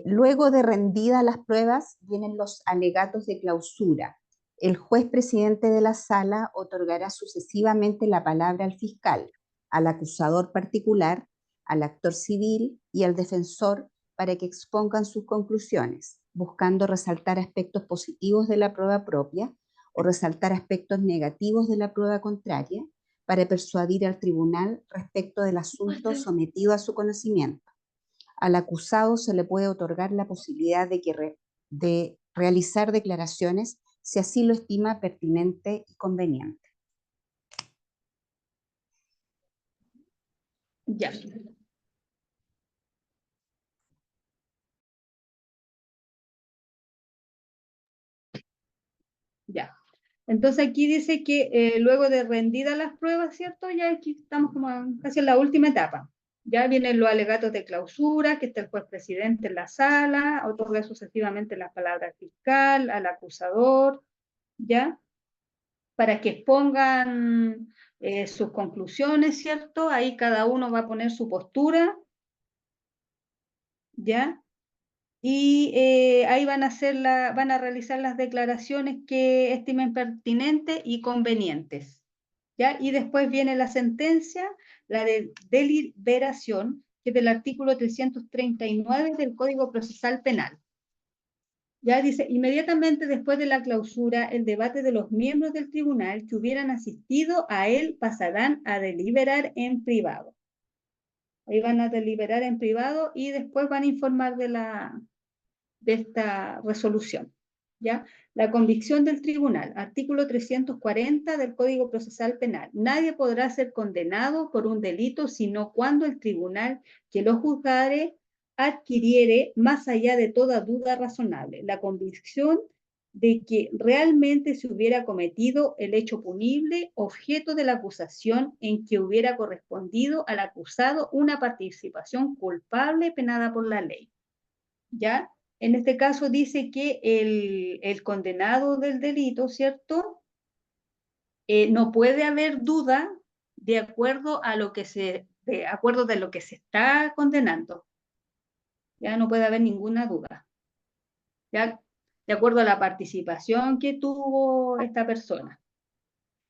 luego de rendidas las pruebas vienen los alegatos de clausura. El juez presidente de la sala otorgará sucesivamente la palabra al fiscal, al acusador particular, al actor civil y al defensor para que expongan sus conclusiones, buscando resaltar aspectos positivos de la prueba propia o resaltar aspectos negativos de la prueba contraria para persuadir al tribunal respecto del asunto sometido a su conocimiento. Al acusado se le puede otorgar la posibilidad de realizar declaraciones si así lo estima pertinente y conveniente. Ya. Entonces aquí dice que luego de rendidas las pruebas, ¿cierto? Ya aquí estamos como casi en la última etapa. Ya vienen los alegatos de clausura, que está el juez presidente en la sala, otorga sucesivamente las palabras al fiscal, al acusador, ¿ya? Para que expongan sus conclusiones, ¿cierto? Ahí cada uno va a poner su postura, ¿ya? Y ahí van a realizar las declaraciones que estimen pertinentes y convenientes, ¿ya? Y después viene la sentencia, la de deliberación, que es del artículo 339 del Código Procesal Penal. Ya dice, inmediatamente después de la clausura, el debate de los miembros del tribunal que hubieran asistido a él pasarán a deliberar en privado. Ahí van a deliberar en privado y después van a informar de esta resolución, ¿ya? La convicción del tribunal, artículo 340 del Código Procesal Penal. Nadie podrá ser condenado por un delito sino cuando el tribunal que lo juzgare adquiriere, más allá de toda duda razonable, la convicción de que realmente se hubiera cometido el hecho punible objeto de la acusación en que hubiera correspondido al acusado una participación culpable penada por la ley, ¿ya? En este caso dice que el condenado del delito, ¿cierto? No puede haber duda de acuerdo a lo que de acuerdo de lo que se está condenando. Ya no puede haber ninguna duda. ¿Ya? De acuerdo a la participación que tuvo esta persona.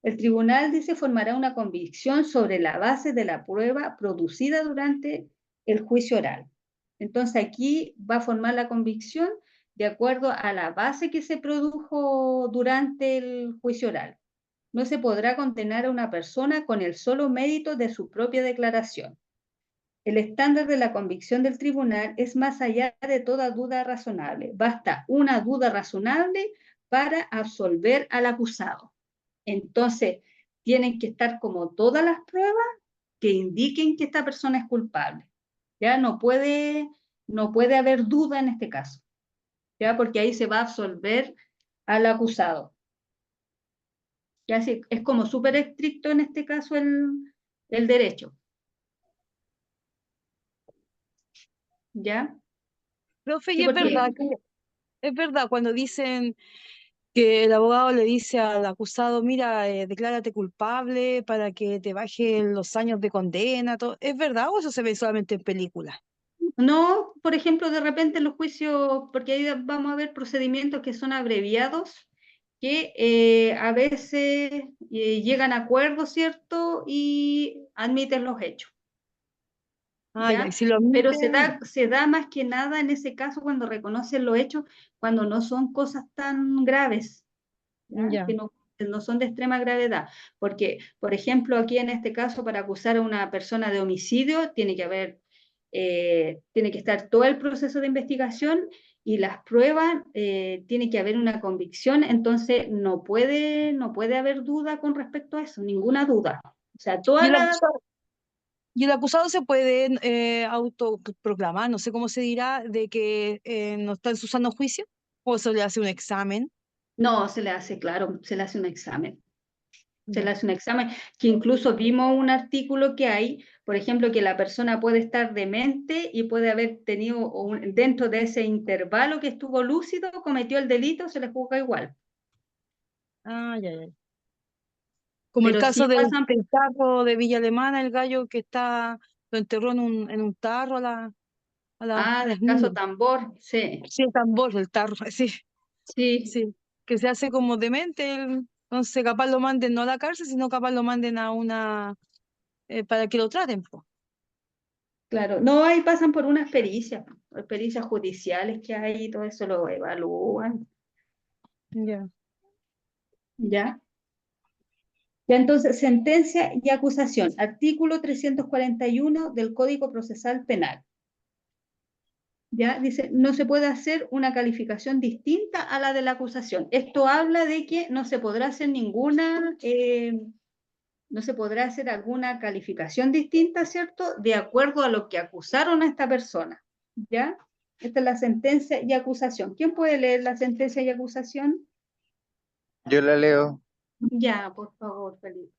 El tribunal, dice, formará una convicción sobre la base de la prueba producida durante el juicio oral. Entonces aquí va a formar la convicción de acuerdo a la base que se produjo durante el juicio oral. No se podrá condenar a una persona con el solo mérito de su propia declaración. El estándar de la convicción del tribunal es más allá de toda duda razonable. Basta una duda razonable para absolver al acusado. Entonces, tienen que estar como todas las pruebas que indiquen que esta persona es culpable. Ya no puede haber duda en este caso, ya porque ahí se va a absolver al acusado. Ya es como súper estricto en este caso el derecho. ¿Ya? Profe, Sí, y porque es verdad cuando dicen que el abogado le dice al acusado, mira, declárate culpable para que te bajen los años de condena, todo. ¿Es verdad o eso se ve solamente en películas? no, por ejemplo, de repente en los juicios, porque ahí vamos a ver procedimientos que son abreviados, que a veces llegan a acuerdos, ¿cierto? Y admiten los hechos, Ah, ya, y ¿ya? si lo Pero admiten, se da más que nada en ese caso cuando reconocen los hechos, cuando no son cosas tan graves, ¿ya? ya. Que no son de extrema gravedad. Porque, por ejemplo, aquí en este caso, para acusar a una persona de homicidio, tiene que estar todo el proceso de investigación y las pruebas, tiene que haber una convicción, entonces no puede haber duda con respecto a eso, ninguna duda. O sea, Y toda el la... acusado, y el acusado se puede autoproclamar, no sé cómo se dirá, de que no está en su sano juicio, o se le hace un examen. No, se le hace, claro, se le hace un examen. Se le Ya. hace un examen, que incluso vimos un artículo que hay, por ejemplo, que la persona puede estar demente y puede haber tenido dentro de ese intervalo que estuvo lúcido, cometió el delito, se le juzga igual. Ah, ya, ya. Como el Pero sí caso pasan, del tarro de Villa Alemana, el gallo que lo enterró en un tarro a del las caso niñas. Tambor, sí, Sí, el tambor, el tarro, sí, sí, sí. Que se hace como demente, entonces capaz lo manden no a la cárcel, sino capaz lo manden a para que lo traten, po. claro. No, ahí pasan por unas pericias judiciales que hay, y todo eso lo evalúan, Ya. ¿ya? Ya entonces, sentencia y acusación, artículo 341 del Código Procesal Penal. ¿Ya? Dice, no se puede hacer una calificación distinta a la de la acusación. Esto habla de que no se podrá hacer no se podrá hacer alguna calificación distinta, ¿cierto? De acuerdo a lo que acusaron a esta persona, ¿ya? Esta es la sentencia y acusación. ¿Quién puede leer la sentencia y acusación? Yo la leo. Ya, por favor, Felipe.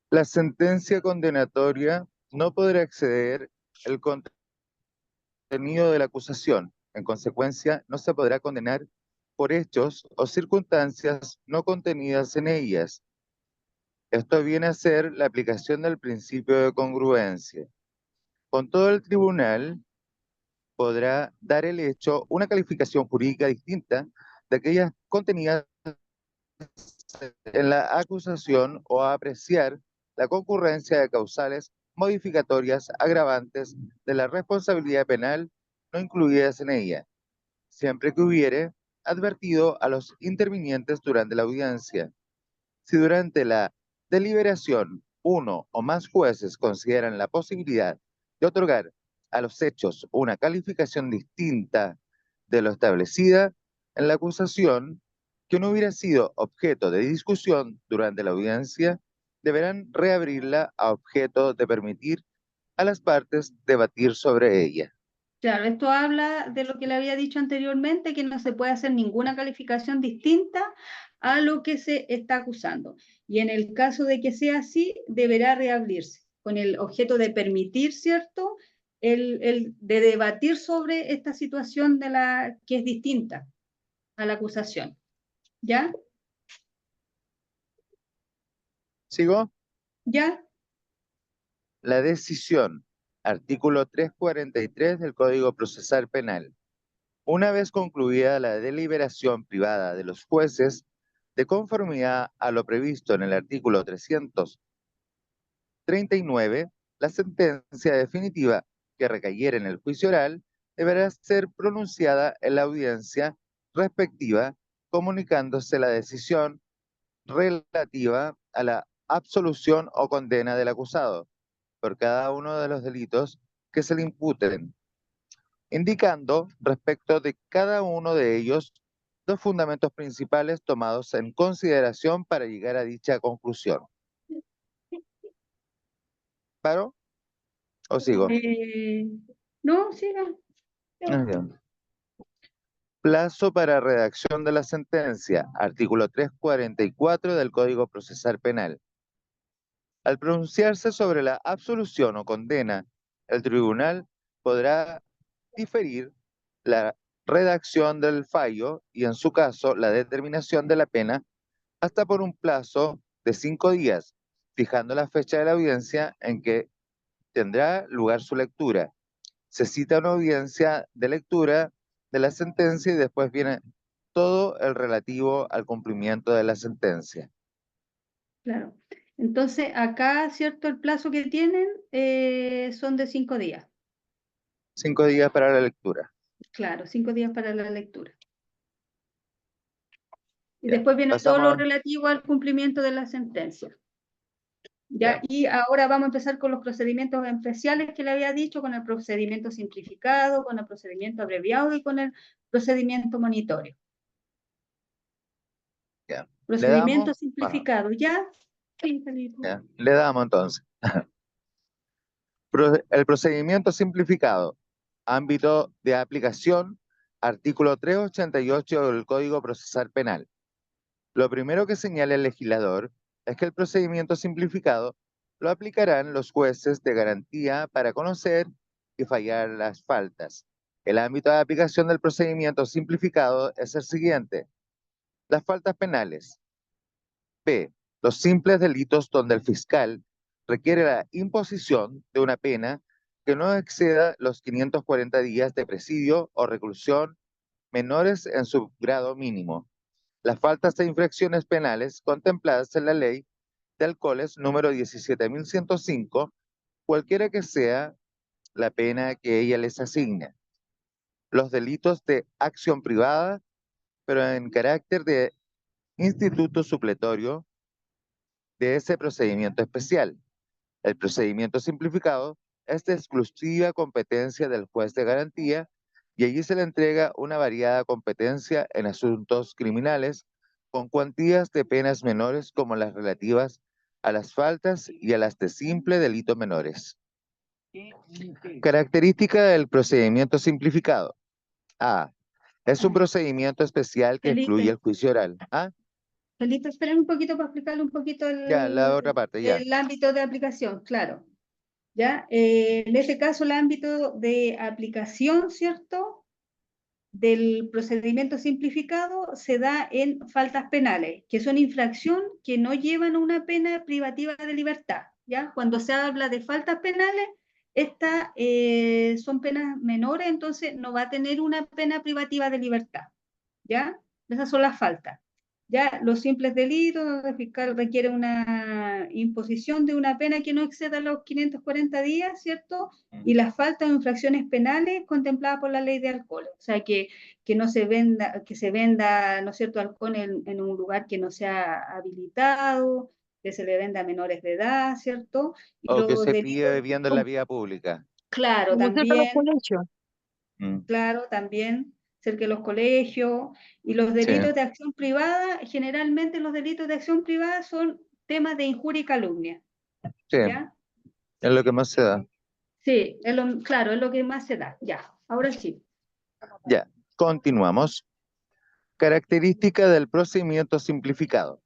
La sentencia condenatoria no podrá exceder el contenido de la acusación. En consecuencia, no se podrá condenar por hechos o circunstancias no contenidas en ellas. Esto viene a ser la aplicación del principio de congruencia. Con todo, el tribunal podrá dar el hecho una calificación jurídica distinta de aquellas contenidas en la acusación o apreciar la concurrencia de causales modificatorias agravantes de la responsabilidad penal no incluidas en ella, siempre que hubiere advertido a los intervinientes durante la audiencia. Si durante la deliberación uno o más jueces consideran la posibilidad de otorgar a los hechos una calificación distinta de lo establecida en la acusación, que no hubiera sido objeto de discusión durante la audiencia, deberán reabrirla a objeto de permitir a las partes debatir sobre ella. Claro, esto habla de lo que le había dicho anteriormente, que no se puede hacer ninguna calificación distinta a lo que se está acusando. Y en el caso de que sea así, deberá reabrirse con el objeto de permitir, ¿cierto? De debatir sobre esta situación de la que es distinta a la acusación. ¿Ya? ¿Sigo? ¿Ya? La decisión, artículo 343 del Código Procesal Penal. Una vez concluida la deliberación privada de los jueces, de conformidad a lo previsto en el artículo 339, la sentencia definitiva que recayera en el juicio oral deberá ser pronunciada en la audiencia respectiva, comunicándose la decisión relativa a la absolución o condena del acusado por cada uno de los delitos que se le imputen, indicando respecto de cada uno de ellos los fundamentos principales tomados en consideración para llegar a dicha conclusión. ¿Paro o sigo? No, siga. Bien. Plazo para redacción de la sentencia, artículo 344 del Código Procesal Penal. Al pronunciarse sobre la absolución o condena, el tribunal podrá diferir la redacción del fallo y, en su caso, la determinación de la pena hasta por un plazo de 5 días, fijando la fecha de la audiencia en que tendrá lugar su lectura. Se cita una audiencia de lectura de la sentencia y después viene todo el relativo al cumplimiento de la sentencia. Claro. Entonces, acá, ¿cierto? El plazo que tienen son de 5 días. 5 días para la lectura. Claro, 5 días para la lectura. Y Ya, después viene todo lo pasamos. relativo al cumplimiento de la sentencia. Ya. Y ahora vamos a empezar con los procedimientos especiales que le había dicho, con el procedimiento simplificado, con el procedimiento abreviado y con el procedimiento monitorio. Ya. Procedimiento damos? simplificado, ¿ya? Sí, Felipe. Ya. Le damos entonces. El procedimiento simplificado, ámbito de aplicación, artículo 388 del Código Procesal Penal. Lo primero que señala el legislador es que el procedimiento simplificado lo aplicarán los jueces de garantía para conocer y fallar las faltas. El ámbito de aplicación del procedimiento simplificado es el siguiente: las faltas penales. B. Los simples delitos donde el fiscal requiere la imposición de una pena que no exceda los 540 días de presidio o reclusión menores en su grado mínimo. Las faltas e infracciones penales contempladas en la ley de alcoholes número 17.105, cualquiera que sea la pena que ella les asigna. Los delitos de acción privada, pero en carácter de instituto supletorio de ese procedimiento especial. El procedimiento simplificado es de exclusiva competencia del juez de garantía y allí se le entrega una variada competencia en asuntos criminales con cuantías de penas menores como las relativas a las faltas y a las de simple delito menores. Característica del procedimiento simplificado. A. Es un procedimiento especial que excluye el juicio oral. ¿Ah? Felipe, esperen un poquito para explicarle un poquito Ya, la otra parte, ya. el ámbito de aplicación, claro. ¿Ya? En este caso, el ámbito de aplicación, ¿cierto? Del procedimiento simplificado se da en faltas penales, que son infracción que no llevan a una pena privativa de libertad, ¿ya? Cuando se habla de faltas penales, estas son penas menores, entonces no va a tener una pena privativa de libertad, ¿ya? Esas son las faltas. Ya los simples delitos, donde el fiscal requiere una imposición de una pena que no exceda los 540 días, ¿cierto? Y las faltas o infracciones penales contempladas por la ley de alcohol. O sea, que no se venda, que se venda, ¿no es cierto?, alcohol en un lugar que no sea habilitado, que se le venda a menores de edad, ¿cierto? Y O que los se pide delitos, bebiendo en la vía pública. claro, Como cerca de los también, colegios. Mm, claro, también cerca de los colegios. Y los sí, delitos de acción privada, generalmente los delitos de acción privada son temas de injuria y calumnia, sí, ¿ya? es lo que más se da. Sí, claro, es lo que más se da, ya. Ahora sí. Ya, continuamos. Característica del procedimiento simplificado.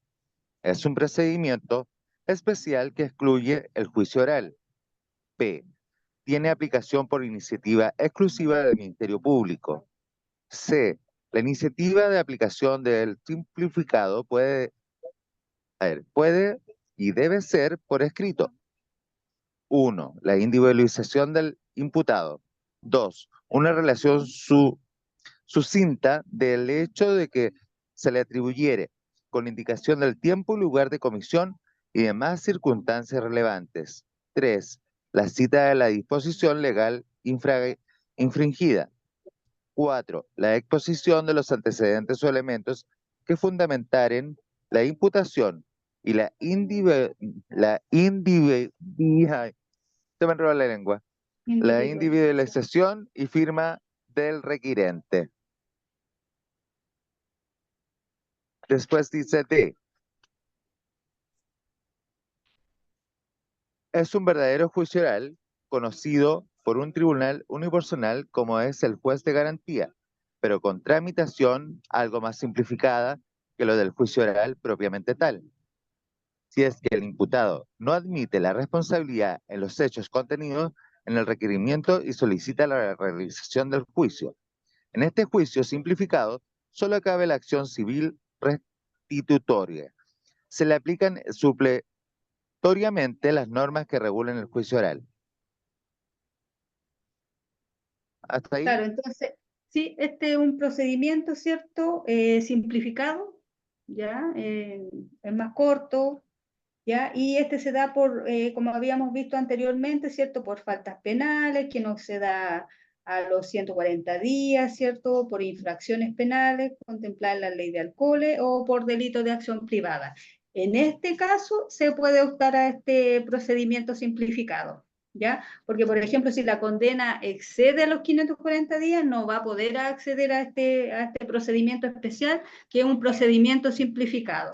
Es un procedimiento especial que excluye el juicio oral. B. Tiene aplicación por iniciativa exclusiva del Ministerio Público. C. La iniciativa de aplicación del simplificado puede y debe ser por escrito. 1. La individualización del imputado. 2. Una relación sucinta del hecho de que se le atribuyere con indicación del tiempo y lugar de comisión y demás circunstancias relevantes. 3. La cita de la disposición legal infringida. 4. La exposición de los antecedentes o elementos que fundamentaren la imputación y se me enrola la lengua. La individualización y firma del requirente. Después dice D. Es un verdadero juicio oral conocido por un tribunal unipersonal como es el juez de garantía, pero con tramitación algo más simplificada que lo del juicio oral propiamente tal. Si es que el imputado no admite la responsabilidad en los hechos contenidos en el requerimiento y solicita la realización del juicio. En este juicio simplificado, solo cabe la acción civil restitutoria. Se le aplican supletoriamente las normas que regulan el juicio oral. ¿Hasta ahí? Claro, entonces, sí, este es un procedimiento, ¿cierto? Simplificado, ¿ya? Es más corto, ¿ya? Y este se da por, como habíamos visto anteriormente, ¿cierto? Por faltas penales, que no se da a los 140 días, ¿cierto? Por infracciones penales, contemplar la ley de alcoholes o por delitos de acción privada. En este caso, se puede optar a este procedimiento simplificado, ¿ya? Porque, por ejemplo, si la condena excede a los 540 días, no va a poder acceder a este procedimiento especial, que es un procedimiento simplificado,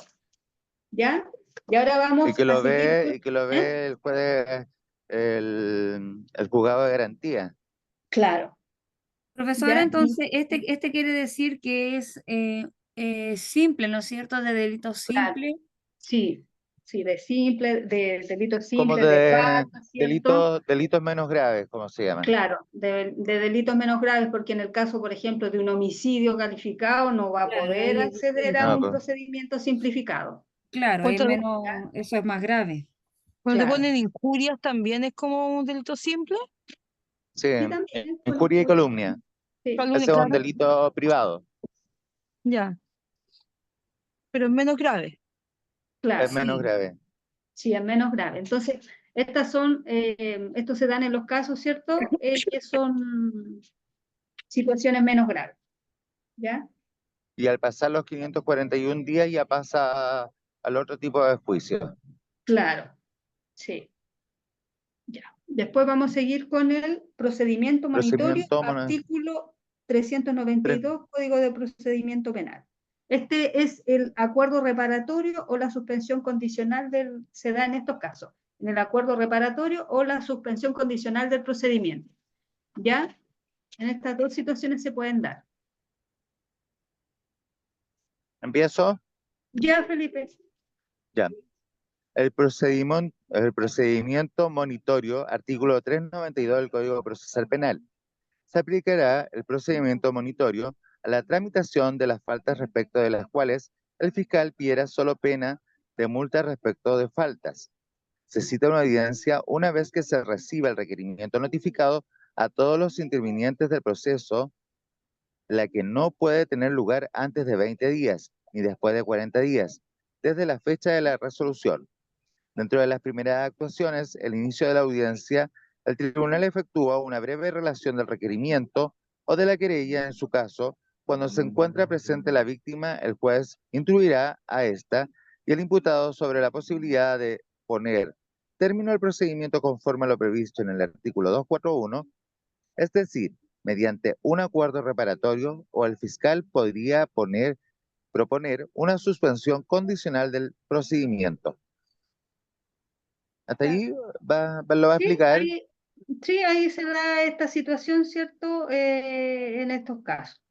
¿ya? Y ahora vamos Y que a lo seguir ve, con- y que lo ¿eh? ve el juez, el juzgado de garantía. Claro, Profesora, ¿ya? entonces, este quiere decir que es simple, ¿no es cierto? De delito Claro, simple. sí, sí, de delitos Como simples, de de falta, ¿cierto? delitos menos graves, como se llaman. Claro, de delitos menos graves, porque en el caso, por ejemplo, de un homicidio calificado, no va a Claro, poder ahí es acceder a distinto. No, un pues, procedimiento simplificado. Claro, es Cuando, menos, eso es más grave. cuando te Claro, ponen injurias también es como un delito simple. sí, sí, también, injuria y calumnia. sí, Calumnia, Ese es un claro. delito privado, Ya, pero es menos grave. es claro, menos Sí. grave. sí, es menos grave. Entonces, estos se dan en los casos, ¿cierto? Que son situaciones menos graves, ¿ya? Y al pasar los 541 días ya pasa al otro tipo de juicio. Claro, sí, ya. Después vamos a seguir con el procedimiento monitorio, Procedimiento artículo 392, Código de Procedimiento Penal. Este es el acuerdo reparatorio o la suspensión condicional se da en estos casos, en el acuerdo reparatorio o la suspensión condicional del procedimiento. ¿Ya? En estas dos situaciones se pueden dar. ¿Empiezo? Ya, Felipe. Ya. El procedimiento monitorio, artículo 392 del Código Procesal Penal. Se aplicará el procedimiento monitorio a la tramitación de las faltas respecto de las cuales el fiscal pidiera solo pena de multa respecto de faltas. Se cita una audiencia una vez que se reciba el requerimiento notificado a todos los intervinientes del proceso, la que no puede tener lugar antes de 20 días ni después de 40 días, desde la fecha de la resolución. Dentro de las primeras actuaciones, el inicio de la audiencia, el tribunal efectúa una breve relación del requerimiento o de la querella en su caso. Cuando se encuentra presente la víctima, el juez instruirá a esta y el imputado sobre la posibilidad de poner término al procedimiento conforme a lo previsto en el artículo 241, es decir, mediante un acuerdo reparatorio, o el fiscal podría proponer una suspensión condicional del procedimiento. Hasta ahí lo va a Sí, explicar. ahí se da esta situación, ¿cierto? En estos casos.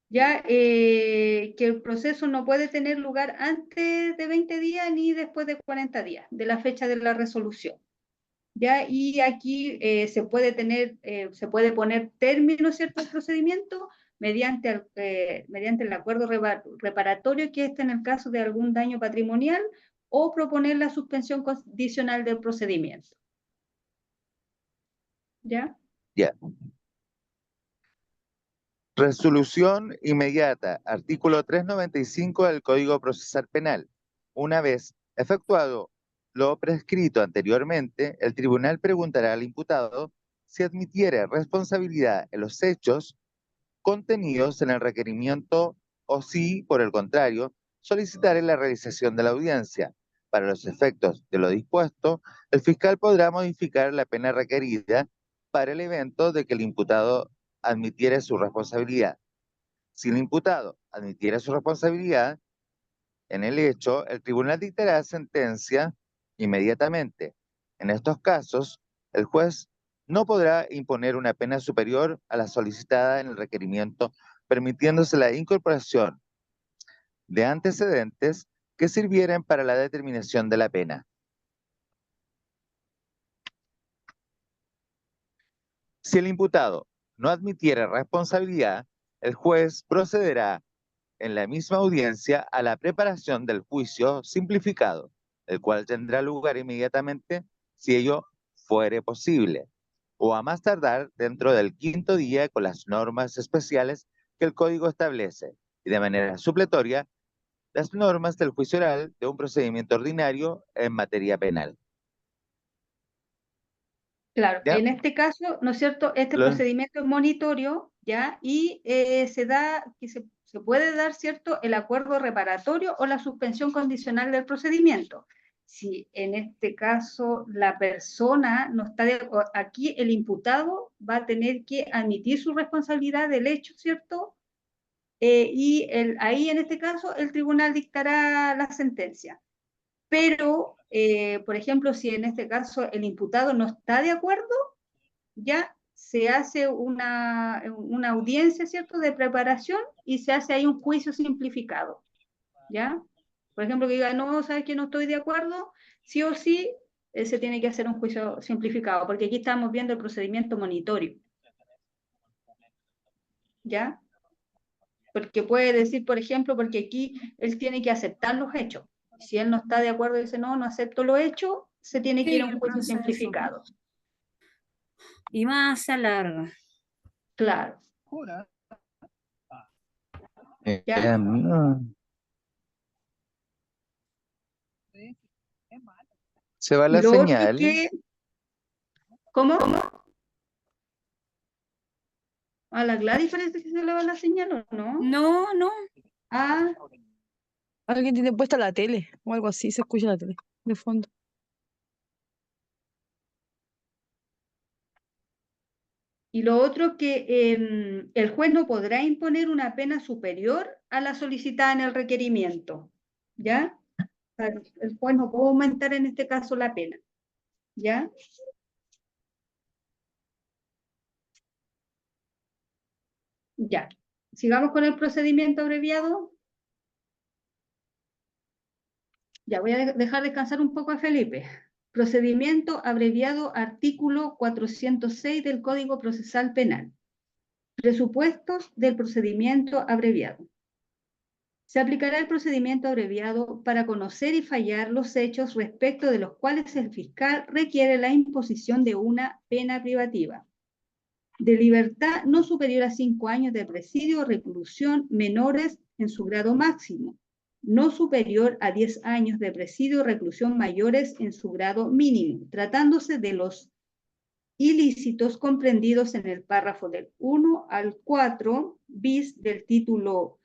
Ya que el proceso no puede tener lugar antes de 20 días ni después de 40 días de la fecha de la resolución. Ya, y aquí se puede poner término, ¿cierto?, al procedimiento mediante el acuerdo reparatorio, que está en el caso de algún daño patrimonial, o proponer la suspensión condicional del procedimiento. ¿Ya? Ya. Resolución inmediata, artículo 395 del Código Procesal Penal. Una vez efectuado lo prescrito anteriormente, el tribunal preguntará al imputado si admitiera responsabilidad en los hechos contenidos en el requerimiento o si, por el contrario, solicitare la realización de la audiencia. Para los efectos de lo dispuesto, el fiscal podrá modificar la pena requerida para el evento de que el imputado admitiere su responsabilidad. Si el imputado admitiere su responsabilidad en el hecho, el tribunal dictará sentencia inmediatamente. En estos casos, el juez no podrá imponer una pena superior a la solicitada en el requerimiento, permitiéndose la incorporación de antecedentes que sirvieran para la determinación de la pena. Si el imputado no admitiera responsabilidad, el juez procederá en la misma audiencia a la preparación del juicio simplificado, el cual tendrá lugar inmediatamente si ello fuere posible, o a más tardar dentro del 5º día con las normas especiales que el Código establece, y de manera supletoria las normas del juicio oral de un procedimiento ordinario en materia penal. Claro, ¿Ya? en este caso, ¿no es cierto? Este procedimiento es monitorio, ¿ya? Y se puede dar, ¿cierto?, el acuerdo reparatorio o la suspensión condicional del procedimiento. Si en este caso la persona no está aquí el imputado va a tener que admitir su responsabilidad del hecho, ¿cierto? Ahí en este caso el tribunal dictará la sentencia. Pero, por ejemplo, si en este caso el imputado no está de acuerdo, ya se hace una audiencia, ¿cierto?, de preparación, y se hace ahí un juicio simplificado, ¿ya? Por ejemplo, que diga, no, ¿sabes que no estoy de acuerdo? Sí o sí, se tiene que hacer un juicio simplificado, porque aquí estamos viendo el procedimiento monitorio, ¿ya? Porque puede decir, por ejemplo, porque aquí él tiene que aceptar los hechos. Si él no está de acuerdo y dice, no, no acepto los hechos, se tiene que ir a un juicio simplificado. Y más se alarga. Claro. ¿Ya? Se va la Lo otro señal. que... ¿Cómo? A la Gladys parece que se le va la señal, ¿o no? No, no. Ah, Alguien tiene puesta la tele o algo así, se escucha la tele de fondo. y lo otro que el juez no podrá imponer una pena superior a la solicitada en el requerimiento, ¿ya? O sea, el juez no puede aumentar en este caso la pena, ¿ya? Ya. Sigamos con el procedimiento abreviado. Ya voy a dejar descansar un poco a Felipe. Procedimiento abreviado artículo 406 del Código Procesal Penal. Presupuestos del procedimiento abreviado. Se aplicará el procedimiento abreviado para conocer y fallar los hechos respecto de los cuales el fiscal requiere la imposición de una pena privativa de libertad no superior a 5 años de presidio o reclusión menores en su grado máximo, no superior a 10 años de presidio o reclusión mayores en su grado mínimo, tratándose de los ilícitos comprendidos en el párrafo del 1 al 4 bis del título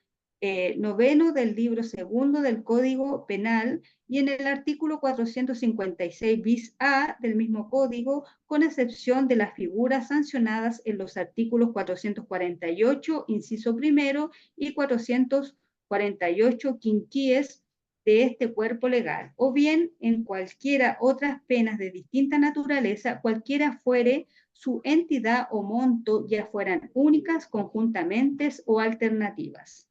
noveno del libro segundo del Código Penal y en el artículo 456 bis A del mismo código, con excepción de las figuras sancionadas en los artículos 448, inciso primero, y 448 quinquies de este cuerpo legal, o bien en cualquiera otras penas de distinta naturaleza, cualquiera fuere su entidad o monto, ya fueran únicas, conjuntamente o alternativas.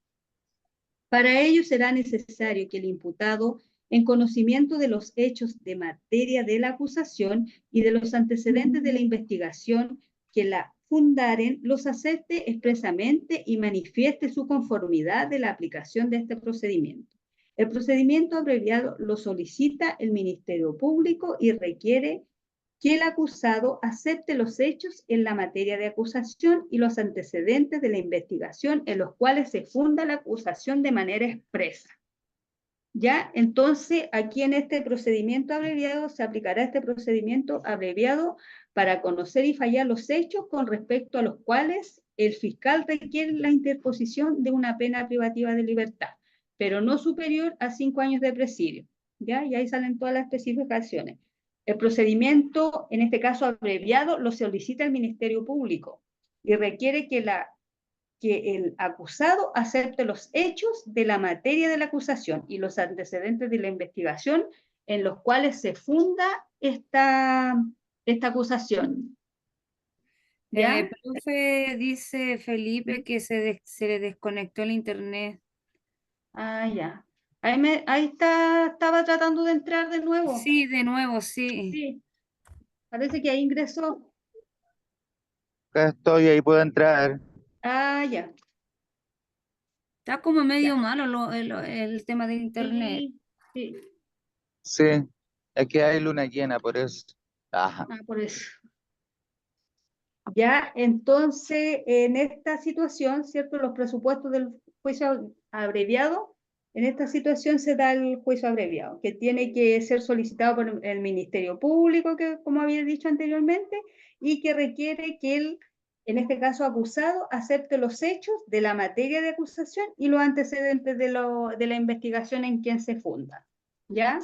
Para ello será necesario que el imputado, en conocimiento de los hechos de materia de la acusación y de los antecedentes de la investigación que la fundaren, los acepte expresamente y manifieste su conformidad de la aplicación de este procedimiento. El procedimiento abreviado lo solicita el Ministerio Público y requiere que el acusado acepte los hechos en la materia de acusación y los antecedentes de la investigación en los cuales se funda la acusación de manera expresa. ¿Ya? Entonces, aquí en este procedimiento abreviado se aplicará este procedimiento abreviado para conocer y fallar los hechos con respecto a los cuales el fiscal requiere la interposición de una pena privativa de libertad, pero no superior a 5 años de presidio. ¿Ya? Y ahí salen todas las especificaciones. El procedimiento, en este caso abreviado, lo solicita el Ministerio Público y requiere que el acusado acepte los hechos de la materia de la acusación y los antecedentes de la investigación en los cuales se funda esta acusación. ¿Ya? Profe, dice Felipe que se le desconectó el internet. Ah, ya. Ahí estaba tratando de entrar de nuevo. Sí, de nuevo, sí. Sí. Parece que ahí ingresó. Acá estoy, ahí puedo entrar. Ah, ya. Está como medio malo el tema del internet. Sí, sí. Sí, es que hay luna llena, por eso. Ajá. Ah, por eso. Ya, entonces, en esta situación, ¿cierto? Los presupuestos del juicio abreviado, en esta situación se da el juicio abreviado, que tiene que ser solicitado por el Ministerio Público, que como había dicho anteriormente, y que requiere que el, en este caso acusado, acepte los hechos de la materia de acusación y los antecedentes de la investigación en quien se funda. ¿Ya?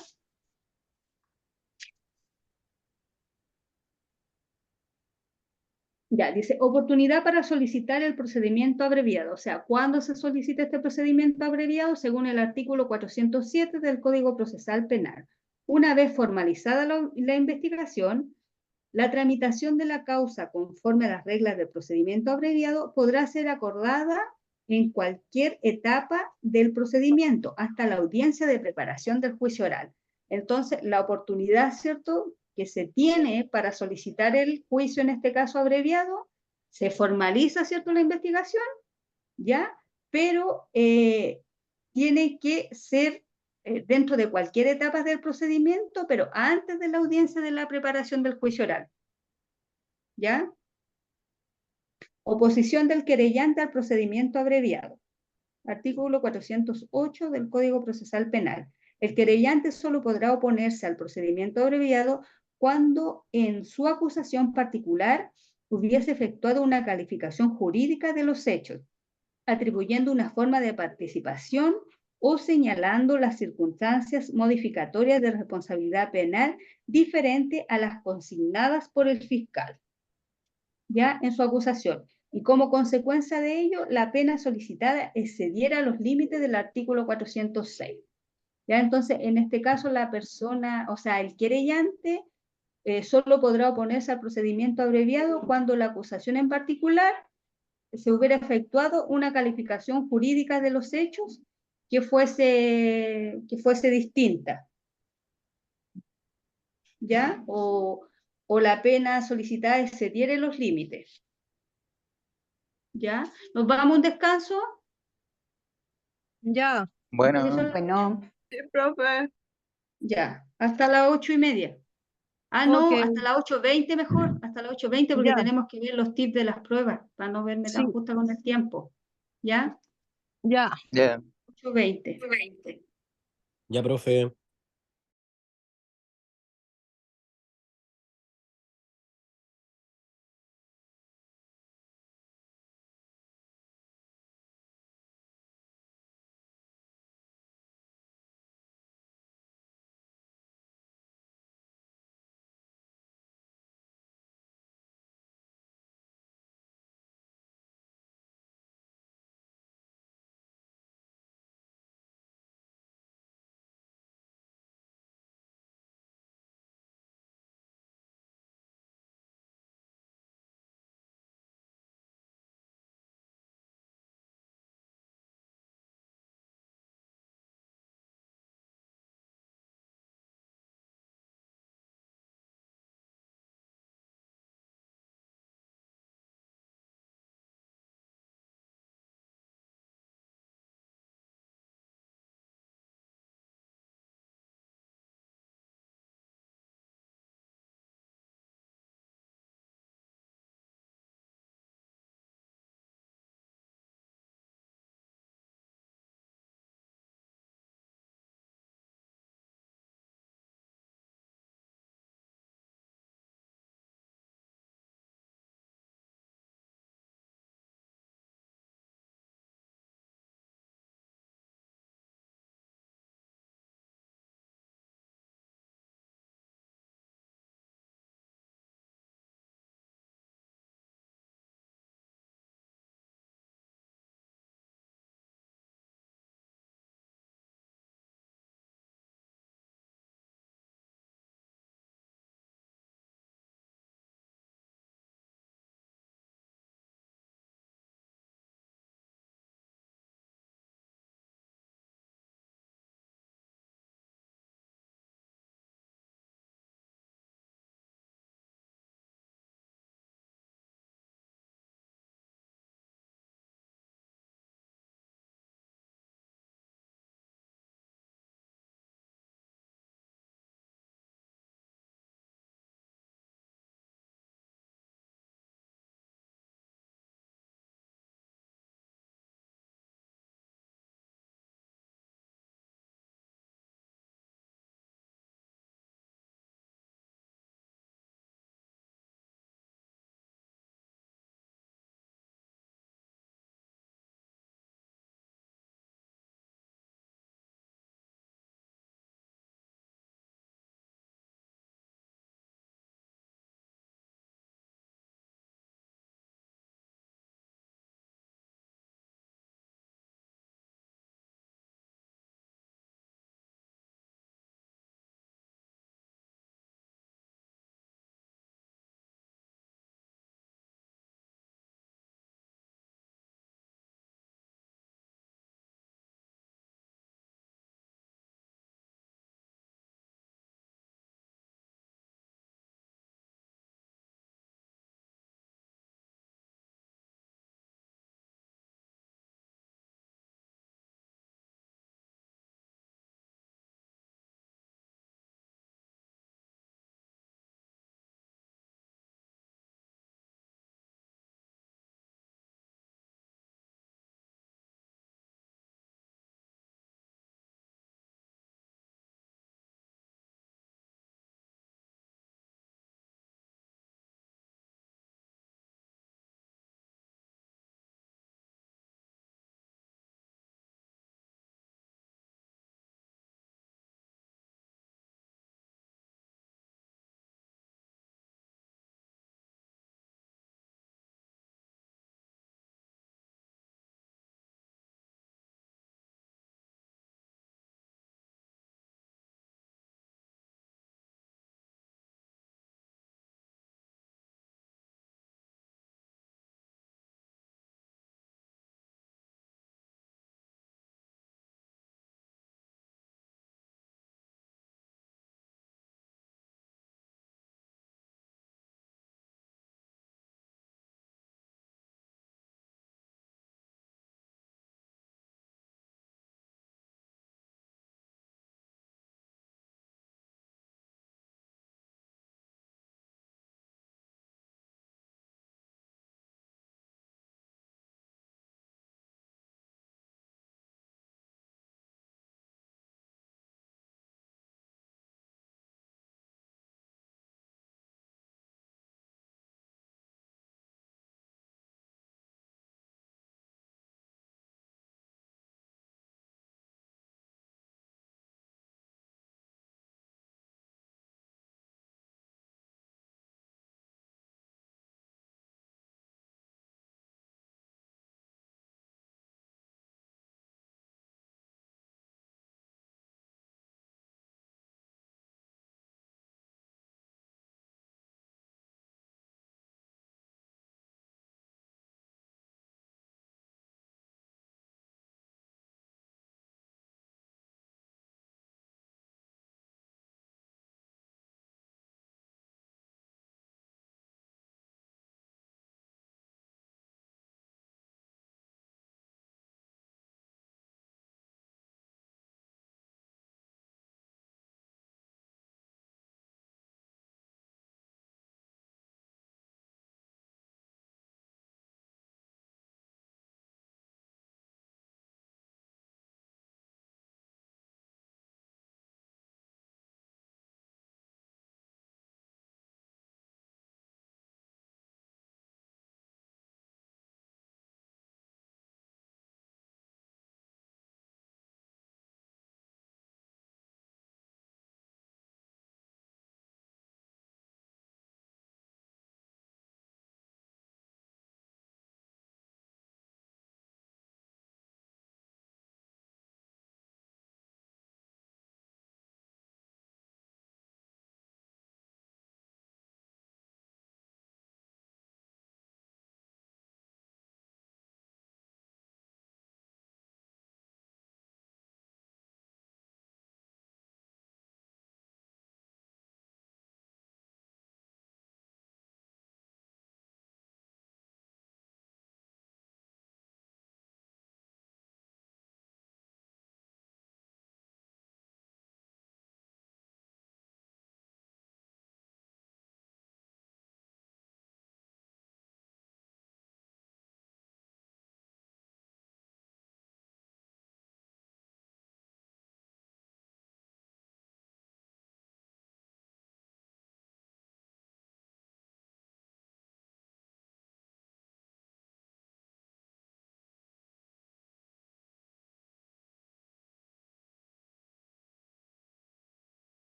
Ya, dice, oportunidad para solicitar el procedimiento abreviado. O sea, ¿cuándo se solicita este procedimiento abreviado? Según el artículo 407 del Código Procesal Penal. Una vez formalizada la investigación, la tramitación de la causa conforme a las reglas del procedimiento abreviado podrá ser acordada en cualquier etapa del procedimiento, hasta la audiencia de preparación del juicio oral. Entonces, la oportunidad, ¿cierto?, que se tiene para solicitar el juicio, en este caso abreviado, se formaliza, ¿cierto?, la investigación, ¿ya? Pero tiene que ser dentro de cualquier etapa del procedimiento, pero antes de la audiencia de la preparación del juicio oral. ¿Ya? Oposición del querellante al procedimiento abreviado. Artículo 408 del Código Procesal Penal. El querellante solo podrá oponerse al procedimiento abreviado cuando en su acusación particular hubiese efectuado una calificación jurídica de los hechos, atribuyendo una forma de participación o señalando las circunstancias modificatorias de responsabilidad penal diferente a las consignadas por el fiscal, ya en su acusación. Y como consecuencia de ello, la pena solicitada excediera los límites del artículo 406. Ya, entonces, en este caso, la persona, o sea, el querellante, solo podrá oponerse al procedimiento abreviado cuando la acusación en particular se hubiera efectuado una calificación jurídica de los hechos que fuese distinta, ¿ya? O la pena solicitada excediere los límites, ¿ya? Nos vamos a un descanso. Ya, Porque Bueno, son- Bueno, Sí, profe. Ya, hasta las 8:30. Ah, ok, no, hasta las 8:20 mejor, hasta las 8:20 porque ya, tenemos que ver los tips de las pruebas para no verme tan sí, justa con el tiempo. ¿Ya? ya. ya. 8:20. Ya, profe.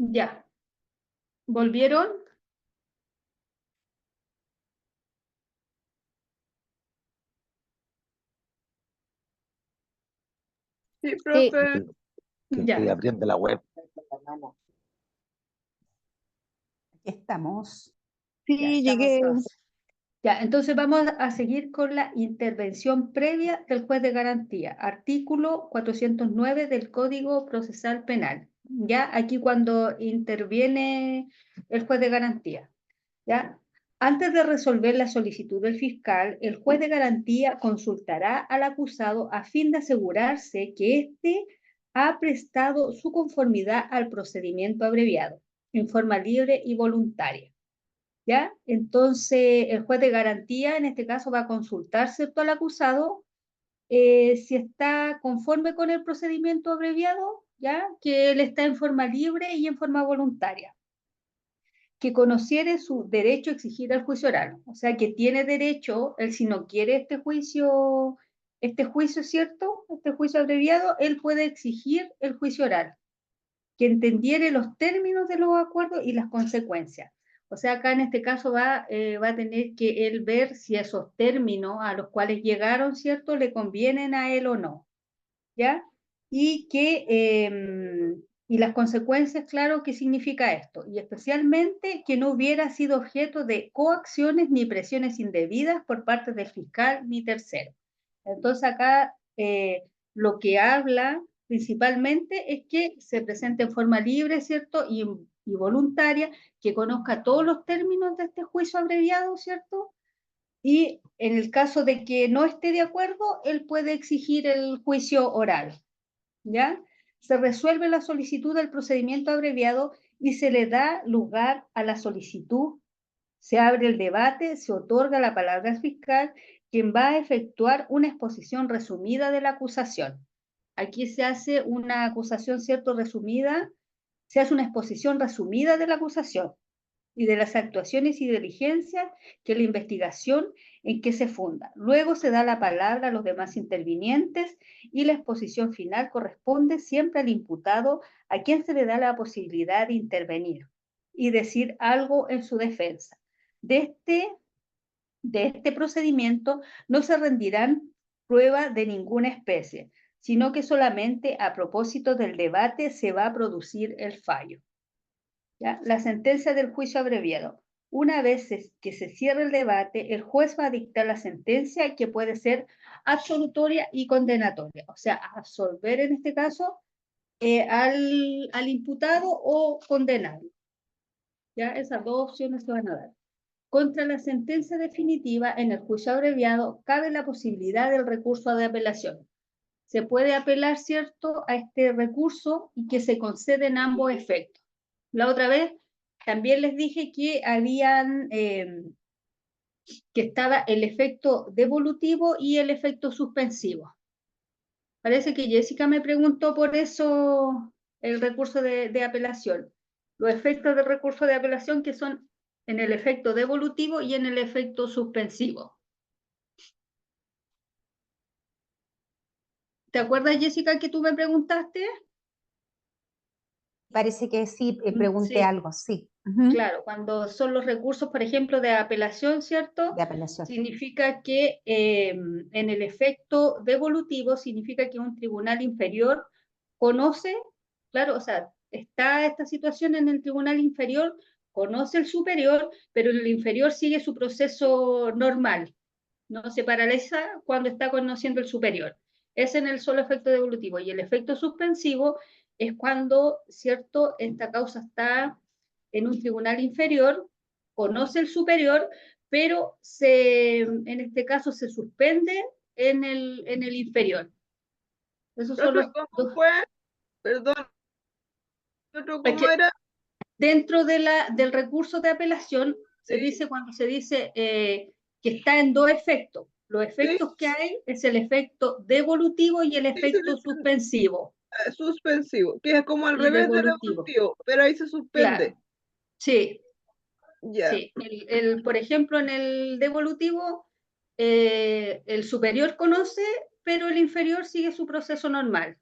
Ya. ¿Volvieron? Sí, Sí, profe. Que Ya. estoy abriendo la web. Aquí estamos. Ya, Sí, estamos llegué. entonces. Ya, entonces vamos a seguir con la intervención previa del juez de garantía, artículo 409 del Código Procesal Penal. Ya, aquí cuando interviene el juez de garantía, ya, antes de resolver la solicitud del fiscal, el juez de garantía consultará al acusado a fin de asegurarse que éste ha prestado su conformidad al procedimiento abreviado, en forma libre y voluntaria. ¿Ya? Entonces, el juez de garantía, en este caso, va a consultar, ¿cierto?, al acusado si está conforme con el procedimiento abreviado, ¿ya? Que él está en forma libre y en forma voluntaria. Que conociere su derecho a exigir el juicio oral. O sea, que tiene derecho, él si no quiere este juicio, ¿cierto? Este juicio abreviado, él puede exigir el juicio oral. Que entendiere los términos de los acuerdos y las consecuencias. O sea, acá en este caso va a tener que él ver si esos términos a los cuales llegaron, ¿cierto?, le convienen a él o no, ¿ya? Y y las consecuencias, claro, ¿qué significa esto? Y especialmente que no hubiera sido objeto de coacciones ni presiones indebidas por parte del fiscal ni tercero. Entonces acá lo que habla principalmente es que se presente en forma libre, ¿cierto? Y voluntaria, que conozca todos los términos de este juicio abreviado, ¿cierto? Y en el caso de que no esté de acuerdo, él puede exigir el juicio oral, ¿ya? Se resuelve la solicitud del procedimiento abreviado y se le da lugar a la solicitud. Se abre el debate, se otorga la palabra al fiscal, quien va a efectuar una exposición resumida de la acusación. Aquí se hace una acusación, ¿cierto?, resumida, se hace una exposición resumida de la acusación y de las actuaciones y diligencias que la investigación en que se funda. Luego se da la palabra a los demás intervinientes y la exposición final corresponde siempre al imputado, a quien se le da la posibilidad de intervenir y decir algo en su defensa. De este procedimiento no se rendirán pruebas de ninguna especie, sino que solamente a propósito del debate se va a producir el fallo. ¿Ya? La sentencia del juicio abreviado. Una vez que se cierre el debate, el juez va a dictar la sentencia, que puede ser absolutoria y condenatoria, o sea, absolver en este caso al imputado o condenarlo. ¿Ya? Esas dos opciones se van a dar. Contra la sentencia definitiva en el juicio abreviado cabe la posibilidad del recurso de apelación. Se puede apelar, ¿cierto?, a este recurso y que se conceden ambos efectos. La otra vez también les dije que que estaba el efecto devolutivo y el efecto suspensivo. Parece que Jessica me preguntó por eso el recurso de apelación. Los efectos del recurso de apelación, que son en el efecto devolutivo y en el efecto suspensivo. ¿Te acuerdas, Jessica, que tú me preguntaste? Parece que sí, pregunté Sí. algo, sí. Ujú. Claro, cuando son los recursos, por ejemplo, de apelación, ¿cierto? De apelación. Significa que en el efecto devolutivo significa que un tribunal inferior conoce, claro, o sea, está esta situación en el tribunal inferior, conoce el superior, pero el inferior sigue su proceso normal, no se paraliza cuando está conociendo el superior. Es en el solo efecto devolutivo. Y el efecto suspensivo es cuando, ¿cierto?, esta causa está en un tribunal inferior, conoce el superior, pero en este caso se suspende en el inferior. Esos son los ¿Cómo dos. fue? Perdón. ¿Cómo era? Dentro del recurso de apelación se dice, cuando se dice que está en dos efectos. Los efectos que hay es el efecto devolutivo y el efecto suspensivo. Suspensivo, que es como al Y revés del devolutivo. evolutivo, pero ahí se suspende. Claro, sí. Ya. Sí. Por ejemplo, en el devolutivo, el superior conoce, pero el inferior sigue su proceso normal.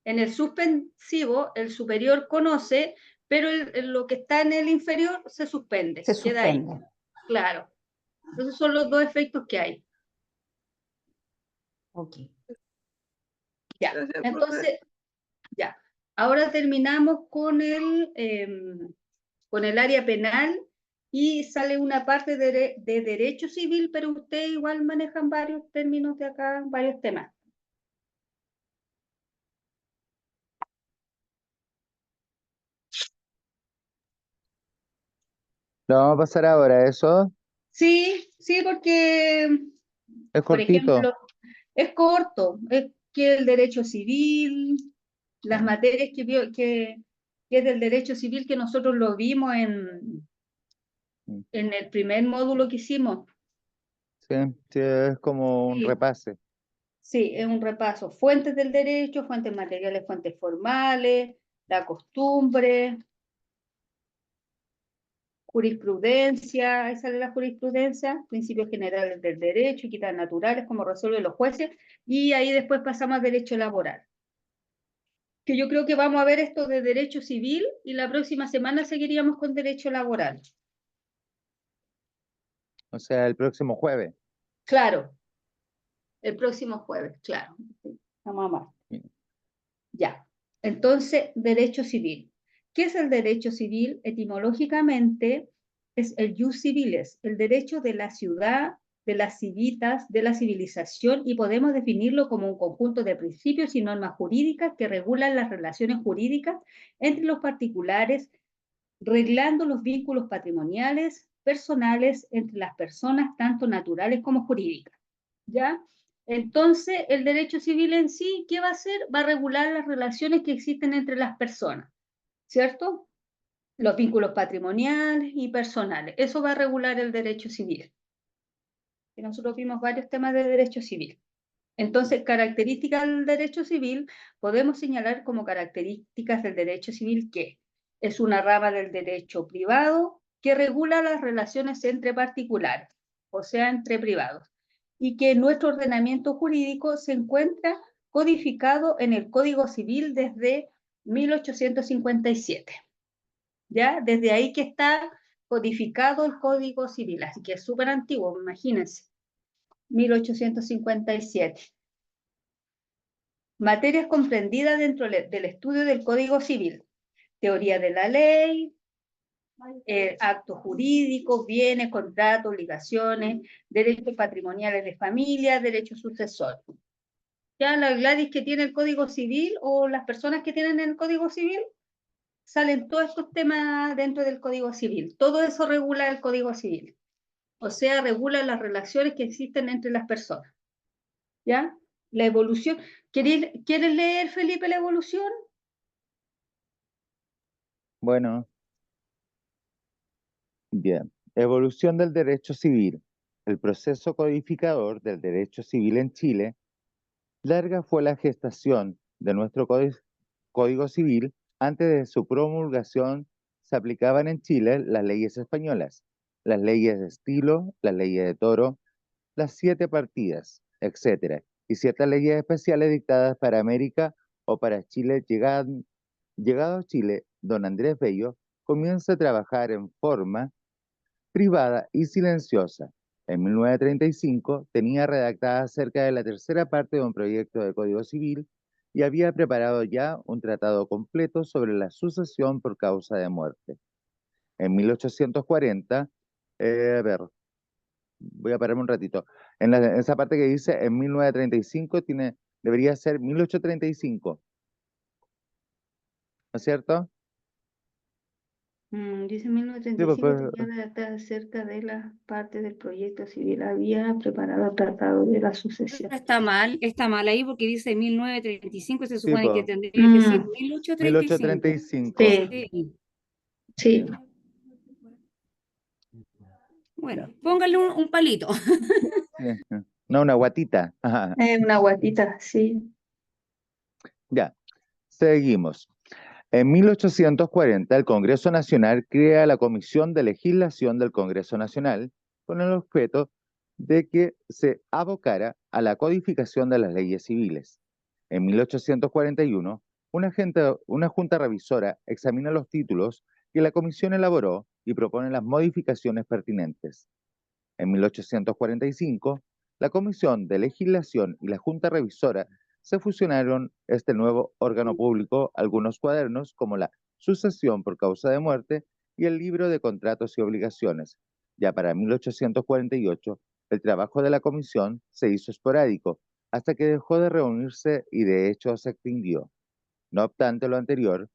En el suspensivo, el superior conoce, pero lo que está en el inferior se suspende, Se queda ahí, suspende. claro. Esos son los dos efectos que hay. Ok. Ya, Gracias, profe. entonces, ya. Ahora terminamos con el área penal y sale una parte de derecho civil, pero ustedes igual manejan varios términos de acá, varios temas. Lo vamos a pasar ahora, eso Sí, sí, porque, es por cortito. ejemplo, es corto, es que el derecho civil, las materias que es del derecho civil que nosotros lo vimos en el primer módulo que hicimos. Sí, sí, es como un Sí. repase. Sí, es un repaso. Fuentes del derecho, fuentes materiales, fuentes formales, la costumbre, jurisprudencia, ahí sale la jurisprudencia, principios generales del derecho, equidad naturales, como resuelven los jueces, y ahí después pasamos a derecho laboral. Que yo creo que vamos a ver esto de derecho civil y la próxima semana seguiríamos con derecho laboral. O sea, el próximo jueves. Claro, el próximo jueves, claro. Vamos a más. Ya, entonces, derecho civil. ¿Qué es el derecho civil? Etimológicamente es el jus civiles, el derecho de la ciudad, de las civitas, de la civilización, y podemos definirlo como un conjunto de principios y normas jurídicas que regulan las relaciones jurídicas entre los particulares, reglando los vínculos patrimoniales, personales entre las personas, tanto naturales como jurídicas. ¿Ya? Entonces, el derecho civil en sí, ¿qué va a hacer? Va a regular las relaciones que existen entre las personas, ¿cierto? Los vínculos patrimoniales y personales. Eso va a regular el derecho civil. Y nosotros vimos varios temas de derecho civil. Entonces, características del derecho civil, podemos señalar como características del derecho civil que es una rama del derecho privado que regula las relaciones entre particulares, o sea, entre privados, y que nuestro ordenamiento jurídico se encuentra codificado en el Código Civil desde 1857. ¿Ya? Desde ahí que está codificado el Código Civil, así que es súper antiguo, imagínense, 1857. Materias comprendidas dentro del estudio del Código Civil: teoría de la ley, actos jurídicos, bienes, contratos, obligaciones, derechos patrimoniales de familia, derechos sucesorios. Ya la Gladys que tiene el Código Civil o las personas que tienen el Código Civil, salen todos estos temas dentro del Código Civil. Todo eso regula el Código Civil. O sea, regula las relaciones que existen entre las personas. ¿Ya? La evolución. ¿Quieres leer, Felipe, la evolución? Bueno, bien. Evolución del derecho civil. El proceso codificador del derecho civil en Chile. Larga fue la gestación de nuestro Código Civil. Antes de su promulgación se aplicaban en Chile las leyes españolas, las leyes de estilo, las leyes de Toro, las 7 partidas, etc. Y ciertas leyes especiales dictadas para América o para Chile. Llegado a Chile, don Andrés Bello comienza a trabajar en forma privada y silenciosa. En 1935 tenía redactada cerca de la tercera parte de un proyecto de Código Civil y había preparado ya un tratado completo sobre la sucesión por causa de muerte. En 1840, a ver, voy a pararme un ratito. En esa parte que dice en 1935 debería ser 1835, ¿no es cierto? Dice Sí, 1935, tenía redactada cerca de la parte del proyecto civil. Había preparado el tratado de la sucesión. Está mal ahí porque dice 1935, se sí, supone que pues, tendría que ser 1835. 1835. Sí, Sí. sí. Bueno, póngale un palito. Sí. No, una guatita. Ajá. Una guatita, sí. Ya, seguimos. En 1840, el Congreso Nacional crea la Comisión de Legislación del Congreso Nacional con el objeto de que se abocara a la codificación de las leyes civiles. En 1841, Una junta revisora examina los títulos que la comisión elaboró y propone las modificaciones pertinentes. En 1845, la Comisión de Legislación y la Junta Revisora se fusionaron este nuevo órgano público algunos cuadernos como la Sucesión por causa de muerte y el Libro de Contratos y Obligaciones. Ya para 1848, el trabajo de la comisión se hizo esporádico hasta que dejó de reunirse y de hecho se extinguió. No obstante lo anterior,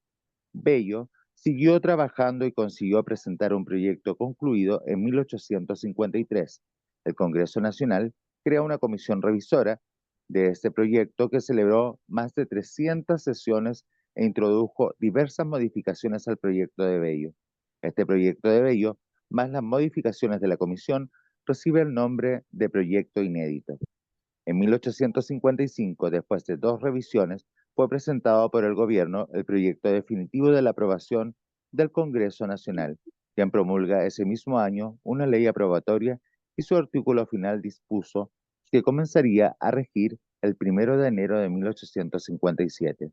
Bello siguió trabajando y consiguió presentar un proyecto concluido en 1853. El Congreso Nacional crea una comisión revisora de este proyecto que celebró más de 300 sesiones e introdujo diversas modificaciones al proyecto de Bello. Este proyecto de Bello, más las modificaciones de la comisión, recibe el nombre de proyecto inédito. En 1855, después de 2 revisiones, fue presentado por el gobierno el proyecto definitivo de la aprobación del Congreso Nacional, quien promulga ese mismo año una ley aprobatoria y su artículo final dispuso que comenzaría a regir el 1 de enero de 1857.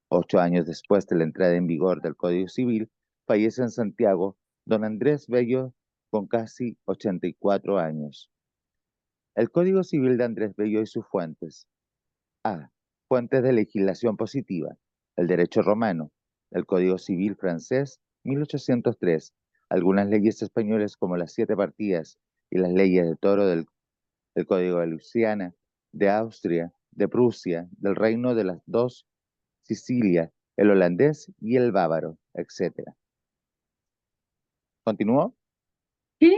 8 años después de la entrada en vigor del Código Civil, fallece en Santiago don Andrés Bello con casi 84 años. El Código Civil de Andrés Bello y sus fuentes. A. Fuentes de legislación positiva. El derecho romano. El Código Civil francés, 1803. Algunas leyes españolas como las 7 partidas y las leyes de Toro del Código de Luisiana, de Austria, de Prusia, del Reino de las Dos Sicilias, el holandés y el bávaro, etc. ¿Continuó? ¿Sí?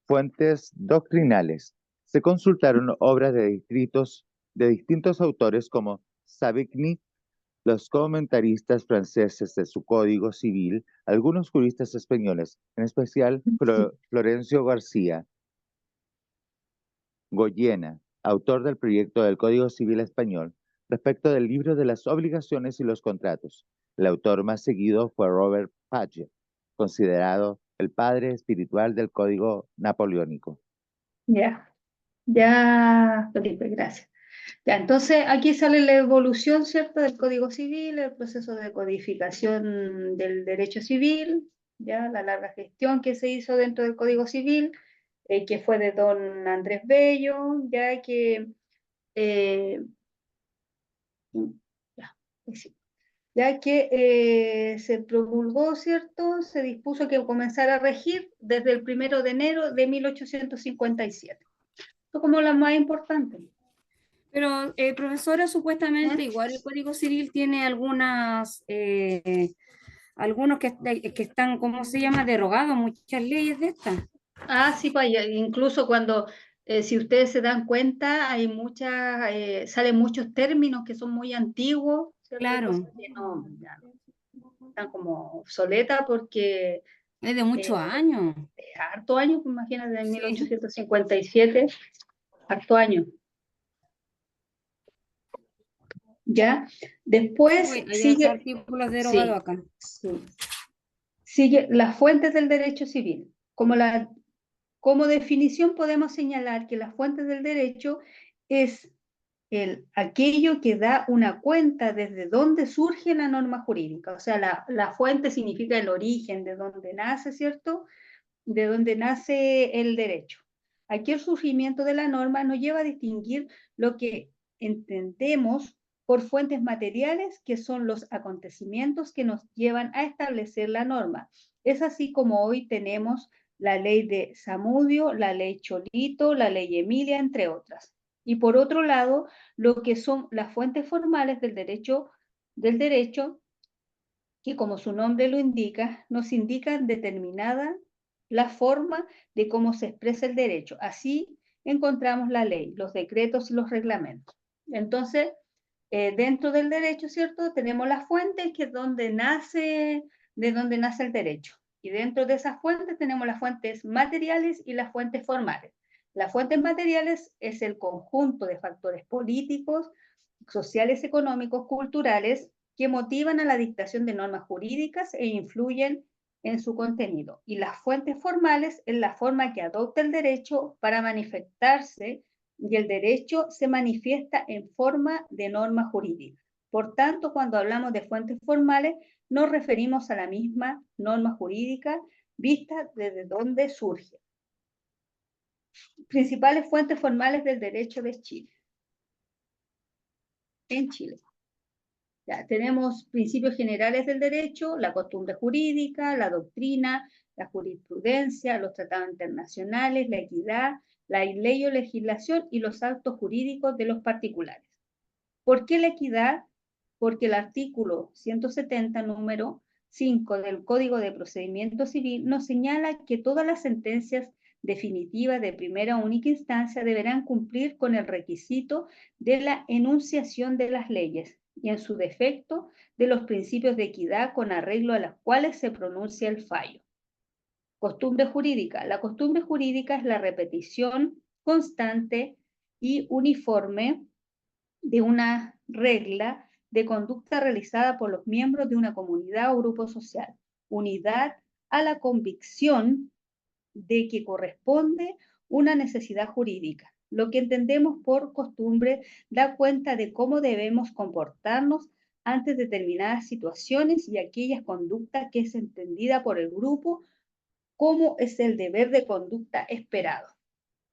Fuentes doctrinales. Se consultaron obras de distintos autores como Savigny, los comentaristas franceses de su Código Civil, algunos juristas españoles, en especial Florencio García Goyena, autor del proyecto del Código Civil Español, respecto del libro de las obligaciones y los contratos. El autor más seguido fue Robert Paget, considerado el padre espiritual del Código Napoleónico. Ya, Felipe, gracias. Ya, entonces aquí sale la evolución, ¿cierto?, del Código Civil, el proceso de codificación del derecho civil, ya la larga gestión que se hizo dentro del Código Civil, que fue de don Andrés Bello, ya que se promulgó, ¿cierto? Se dispuso que comenzara a regir desde el 1 de enero de 1857. Esto como la más importante. Pero, profesora, supuestamente igual el Código Civil tiene algunos que están, ¿cómo se llama?, derogados, muchas leyes de estas. Ah, sí, pues, incluso cuando, si ustedes se dan cuenta, hay salen muchos términos que son muy antiguos, ¿cierto? Claro. Cosas que ya están como obsoletas porque... Es de muchos años. Harto años, pues, imagínate, en Sí. 1857, harto años. ¿Ya? Después sigue... artículos derogados acá. Sí. Sigue las fuentes del derecho civil. Como definición podemos señalar que las fuentes del derecho es aquello que da una cuenta desde dónde surge la norma jurídica. O sea, la fuente significa el origen, de dónde nace, ¿cierto? De dónde nace el derecho. Aquí el surgimiento de la norma nos lleva a distinguir lo que entendemos por fuentes materiales, que son los acontecimientos que nos llevan a establecer la norma. Es así como hoy tenemos la ley de Zamudio, la ley Cholito, la ley Emilia, entre otras. Y por otro lado, lo que son las fuentes formales del derecho, que como su nombre lo indica, nos indican determinada la forma de cómo se expresa el derecho. Así encontramos la ley, los decretos y los reglamentos. Entonces, dentro del derecho, ¿cierto?, tenemos las fuentes, que es de donde nace el derecho. Y dentro de esas fuentes tenemos las fuentes materiales y las fuentes formales. Las fuentes materiales es el conjunto de factores políticos, sociales, económicos, culturales, que motivan a la dictación de normas jurídicas e influyen en su contenido. Y las fuentes formales es la forma que adopta el derecho para manifestarse y el derecho se manifiesta en forma de norma jurídica. Por tanto, cuando hablamos de fuentes formales, nos referimos a la misma norma jurídica vista desde donde surge. Principales fuentes formales del derecho de Chile. En Chile. Ya, tenemos principios generales del derecho, la costumbre jurídica, la doctrina, la jurisprudencia, los tratados internacionales, la equidad, la ley o legislación y los actos jurídicos de los particulares. ¿Por qué la equidad? Porque el artículo 170, número 5 del Código de Procedimiento Civil nos señala que todas las sentencias definitivas de primera o única instancia deberán cumplir con el requisito de la enunciación de las leyes y en su defecto de los principios de equidad con arreglo a los cuales se pronuncia el fallo. Costumbre jurídica. La costumbre jurídica es la repetición constante y uniforme de una regla de conducta realizada por los miembros de una comunidad o grupo social, unidad a la convicción de que corresponde una necesidad jurídica. Lo que entendemos por costumbre da cuenta de cómo debemos comportarnos ante determinadas situaciones y aquellas conductas que es entendida por el grupo como es el deber de conducta esperado.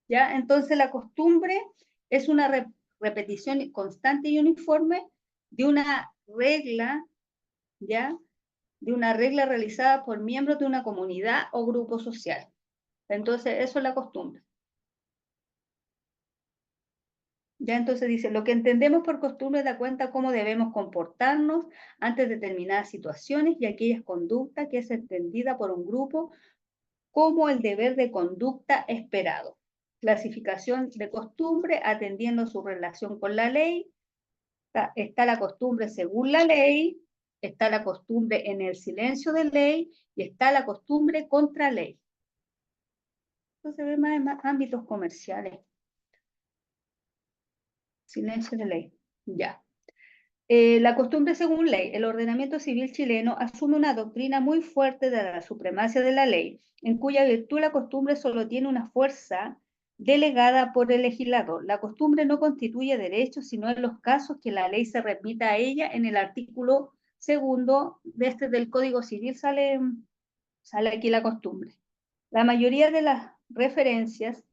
¿Ya? Entonces la costumbre es una repetición constante y uniforme de una regla, ¿ya? De una regla realizada por miembros de una comunidad o grupo social. Entonces, eso es la costumbre. Ya entonces dice, lo que entendemos por costumbre da cuenta cómo debemos comportarnos ante determinadas situaciones y aquellas conductas que es entendida por un grupo como el deber de conducta esperado. Clasificación de costumbre atendiendo su relación con la ley. Está la costumbre según la ley, está la costumbre en el silencio de ley y está la costumbre contra ley. Entonces ve más en más ámbitos comerciales. Silencio de ley. Ya. La costumbre según ley. El ordenamiento civil chileno asume una doctrina muy fuerte de la supremacia de la ley, en cuya virtud la costumbre solo tiene una fuerza delegada por el legislador. La costumbre no constituye derecho, sino en los casos que la ley se remita a ella. En el artículo 2 del Código Civil sale aquí la costumbre. La mayoría de las referencias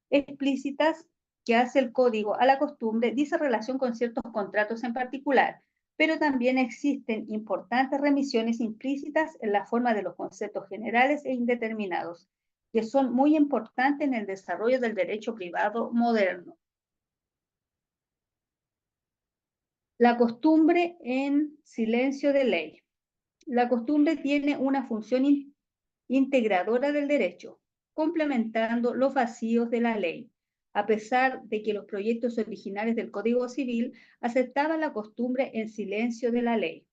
explícitas que hace el código a la costumbre dice relación con ciertos contratos en particular, pero también existen importantes remisiones implícitas en la forma de los conceptos generales e indeterminados, que son muy importantes en el desarrollo del derecho privado moderno. La costumbre en silencio de ley. La costumbre tiene una función integradora del derecho, complementando los vacíos de la ley, a pesar de que los proyectos originales del Código Civil aceptaban la costumbre en silencio de la ley.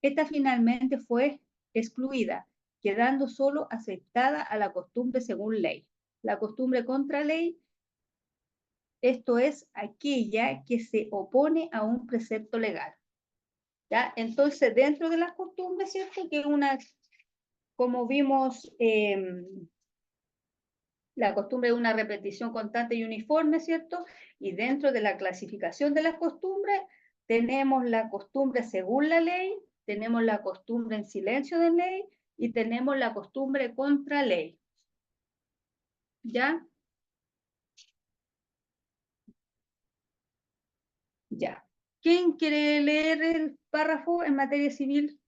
Esta finalmente fue excluida, quedando solo aceptada a la costumbre según ley. La costumbre contra ley, esto es aquella que se opone a un precepto legal. ¿Ya? Entonces, dentro de las costumbres, ¿cierto? Que una, como vimos, la costumbre es una repetición constante y uniforme, ¿cierto? Y dentro de la clasificación de las costumbres, tenemos la costumbre según la ley, tenemos la costumbre en silencio de ley y tenemos la costumbre contra ley. ¿Ya? Ya. ¿Quién quiere leer el párrafo en materia civil?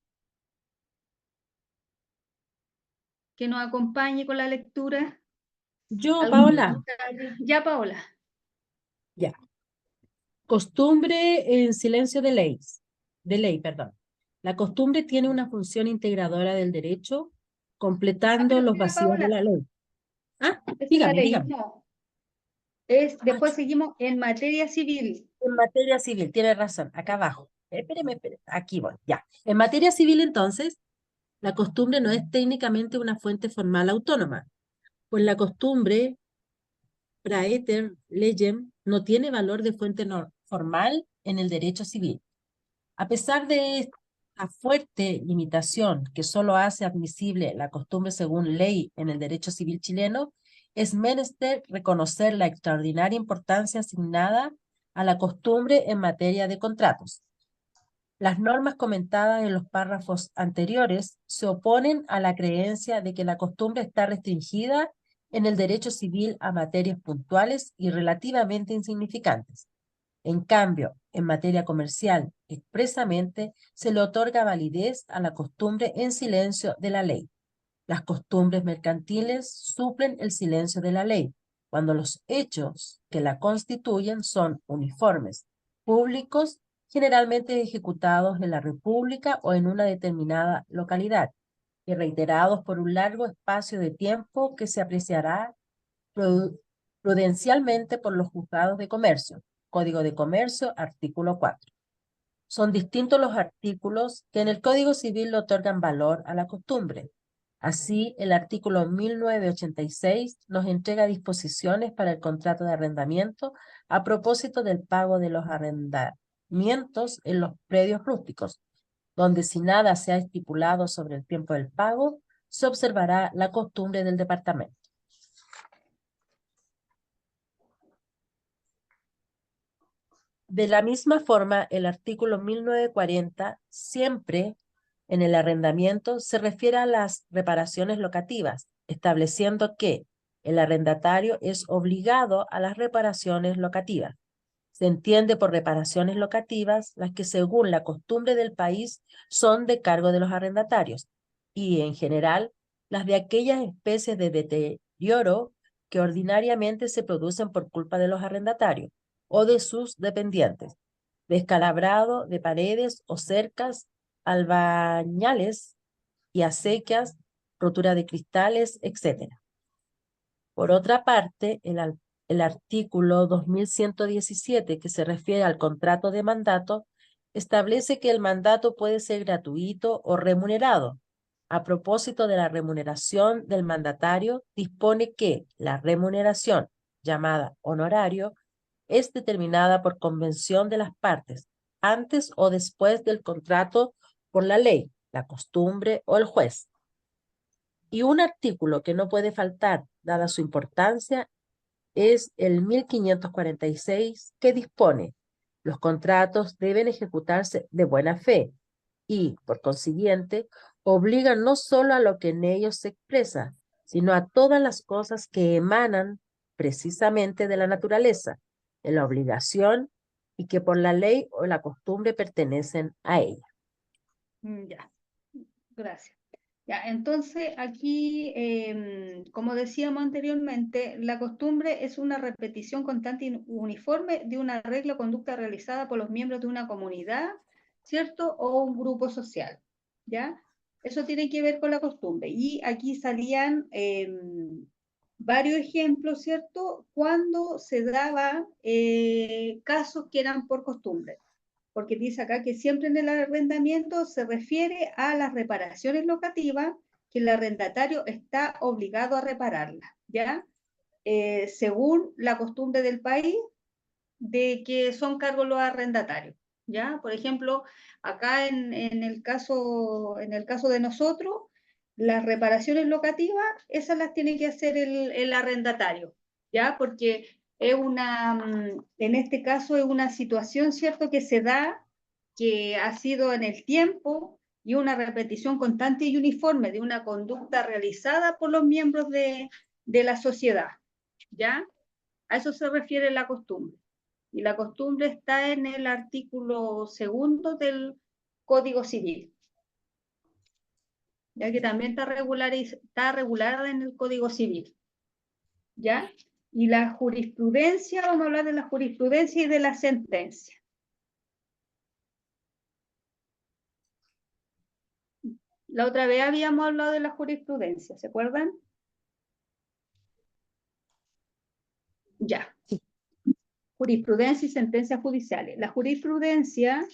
Que nos acompañe con la lectura. Yo, Paola. Ya, Paola. Ya. Costumbre en silencio de ley, perdón. La costumbre tiene una función integradora del derecho, completando los vacíos de la ley. Ah, dígame. Después seguimos en materia civil. En materia civil, tiene razón, acá abajo. Espéreme, aquí voy, ya. En materia civil, entonces, la costumbre no es técnicamente una fuente formal autónoma, pues la costumbre praeter legem no tiene valor de fuente formal en el derecho civil. A pesar de esta fuerte limitación que solo hace admisible la costumbre según ley en el derecho civil chileno, es menester reconocer la extraordinaria importancia asignada a la costumbre en materia de contratos. Las normas comentadas en los párrafos anteriores se oponen a la creencia de que la costumbre está restringida en el derecho civil a materias puntuales y relativamente insignificantes. En cambio, en materia comercial, expresamente se le otorga validez a la costumbre en silencio de la ley. Las costumbres mercantiles suplen el silencio de la ley, cuando los hechos que la constituyen son uniformes, públicos, generalmente ejecutados en la República o en una determinada localidad, y reiterados por un largo espacio de tiempo que se apreciará prudencialmente por los juzgados de comercio. Código de Comercio, artículo 4. Son distintos los artículos que en el Código Civil le otorgan valor a la costumbre. Así, el artículo 1986 nos entrega disposiciones para el contrato de arrendamiento a propósito del pago de los arrendamientos en los predios rústicos, donde si nada se ha estipulado sobre el tiempo del pago, se observará la costumbre del departamento. De la misma forma, el artículo 1940 siempre en el arrendamiento se refiere a las reparaciones locativas, estableciendo que el arrendatario es obligado a las reparaciones locativas. Se entiende por reparaciones locativas las que según la costumbre del país son de cargo de los arrendatarios y en general las de aquellas especies de deterioro que ordinariamente se producen por culpa de los arrendatarios o de sus dependientes, descalabrado de paredes o cercas, albañales y acequias, rotura de cristales, etc. Por otra parte, el artículo 2117, que se refiere al contrato de mandato, establece que el mandato puede ser gratuito o remunerado. A propósito de la remuneración del mandatario, dispone que la remuneración, llamada honorario, es determinada por convención de las partes, antes o después del contrato por la ley, la costumbre o el juez. Y un artículo que no puede faltar, dada su importancia, es el 1546, que dispone: los contratos deben ejecutarse de buena fe y, por consiguiente, obligan no solo a lo que en ellos se expresa, sino a todas las cosas que emanan precisamente de la naturaleza, en la obligación y que por la ley o la costumbre pertenecen a ella. Ya, gracias. Ya, entonces aquí, como decíamos anteriormente, la costumbre es una repetición constante y uniforme de una regla o conducta realizada por los miembros de una comunidad, ¿cierto? O un grupo social, ¿ya? Eso tiene que ver con la costumbre. Y aquí salían varios ejemplos, ¿cierto? Cuando se daban casos que eran por costumbre. Porque dice acá que siempre en el arrendamiento se refiere a las reparaciones locativas que el arrendatario está obligado a repararlas, ¿ya? Según la costumbre del país, de que son cargos los arrendatarios, ¿ya? Por ejemplo, acá en el caso de nosotros, las reparaciones locativas, esas las tiene que hacer el arrendatario, ¿ya? Porque es en este caso es una situación, ¿cierto?, que se da, que ha sido en el tiempo y una repetición constante y uniforme de una conducta realizada por los miembros de la sociedad, ¿ya? A eso se refiere la costumbre. Y la costumbre está en el artículo 2 del Código Civil, ya que también está regulada en el Código Civil, ¿ya? Y la jurisprudencia, vamos a hablar de la jurisprudencia y de la sentencia. La otra vez habíamos hablado de la jurisprudencia, ¿se acuerdan? Ya. Sí. Jurisprudencia y sentencias judiciales. La jurisprudencia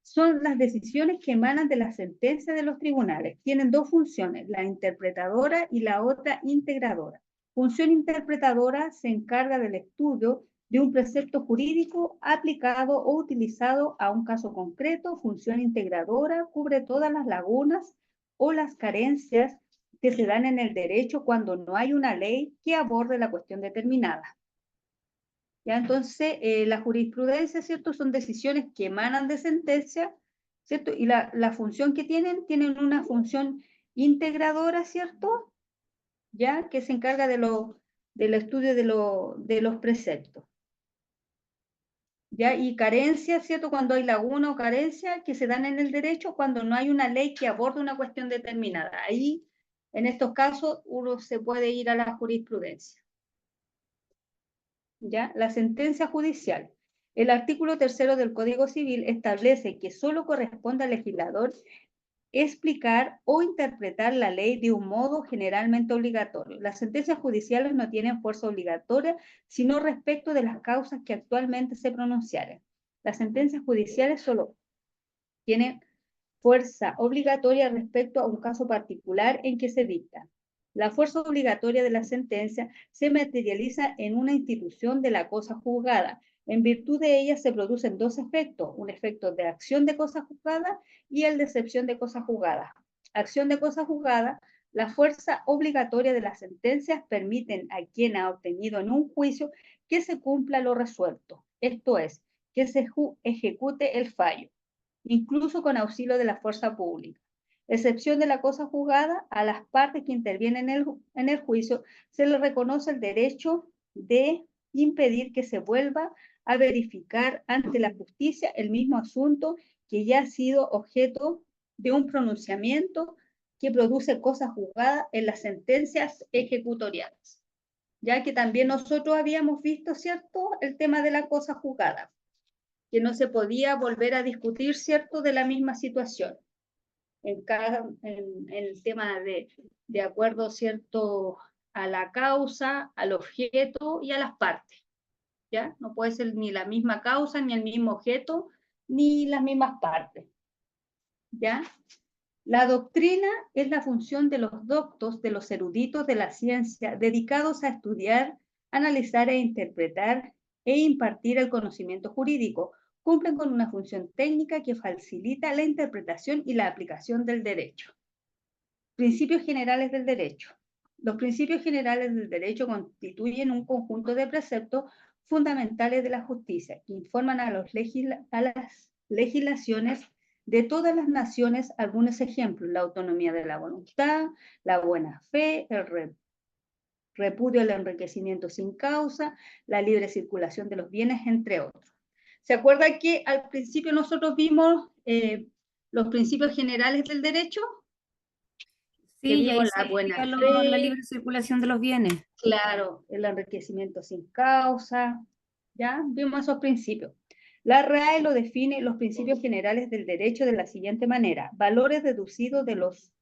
son las decisiones que emanan de la sentencia de los tribunales. Tienen dos funciones, la interpretadora y la otra integradora. Función interpretadora se encarga del estudio de un precepto jurídico aplicado o utilizado a un caso concreto. Función integradora cubre todas las lagunas o las carencias que se dan en el derecho cuando no hay una ley que aborde la cuestión determinada. ¿Ya? Entonces, la jurisprudencia, ¿cierto? Son decisiones que emanan de sentencia, ¿cierto? Y la función que tienen una función integradora, ¿cierto? ¿Ya? Que se encarga del estudio de los preceptos. ¿Ya? Y carencia, ¿cierto? Cuando hay laguna o carencia que se dan en el derecho cuando no hay una ley que aborde una cuestión determinada. Ahí, en estos casos, uno se puede ir a la jurisprudencia. ¿Ya? La sentencia judicial. El artículo 3 del Código Civil establece que solo corresponde al legislador explicar o interpretar la ley de un modo generalmente obligatorio. Las sentencias judiciales no tienen fuerza obligatoria, sino respecto de las causas que actualmente se pronunciaren. Las sentencias judiciales solo tienen fuerza obligatoria respecto a un caso particular en que se dicta. La fuerza obligatoria de la sentencia se materializa en una institución de la cosa juzgada. En virtud de ella se producen dos efectos, un efecto de acción de cosa juzgada y el de excepción de cosa juzgada. Acción de cosa juzgada, la fuerza obligatoria de las sentencias permiten a quien ha obtenido en un juicio que se cumpla lo resuelto, esto es, que se ejecute el fallo, incluso con auxilio de la fuerza pública. Excepción de la cosa juzgada, a las partes que intervienen en el juicio se les reconoce el derecho de impedir que se vuelva a verificar ante la justicia el mismo asunto que ya ha sido objeto de un pronunciamiento que produce cosa juzgada en las sentencias ejecutoriadas. Ya que también nosotros habíamos visto, ¿cierto?, el tema de la cosa juzgada, que no se podía volver a discutir, ¿cierto?, de la misma situación. En el tema de acuerdo, ¿cierto?, a la causa, al objeto y a las partes. ¿Ya? No puede ser ni la misma causa, ni el mismo objeto, ni las mismas partes. ¿Ya? La doctrina es la función de los doctos, de los eruditos de la ciencia, dedicados a estudiar, analizar e interpretar e impartir el conocimiento jurídico. Cumplen con una función técnica que facilita la interpretación y la aplicación del derecho. Principios generales del derecho. Los principios generales del derecho constituyen un conjunto de preceptos fundamentales de la justicia que informan a las legislaciones de todas las naciones algunos ejemplos: la autonomía de la voluntad, la buena fe, el repudio al enriquecimiento sin causa, la libre circulación de los bienes, entre otros. ¿Se acuerda que al principio nosotros vimos los principios generales del derecho? Sí, Que y ahí vimos se la buena explica la fe, libre circulación de los bienes. claro, el enriquecimiento sin causa, ¿ya? Vimos esos principios. La RAE lo define los principios generales del derecho de la siguiente manera: valores deducidos de los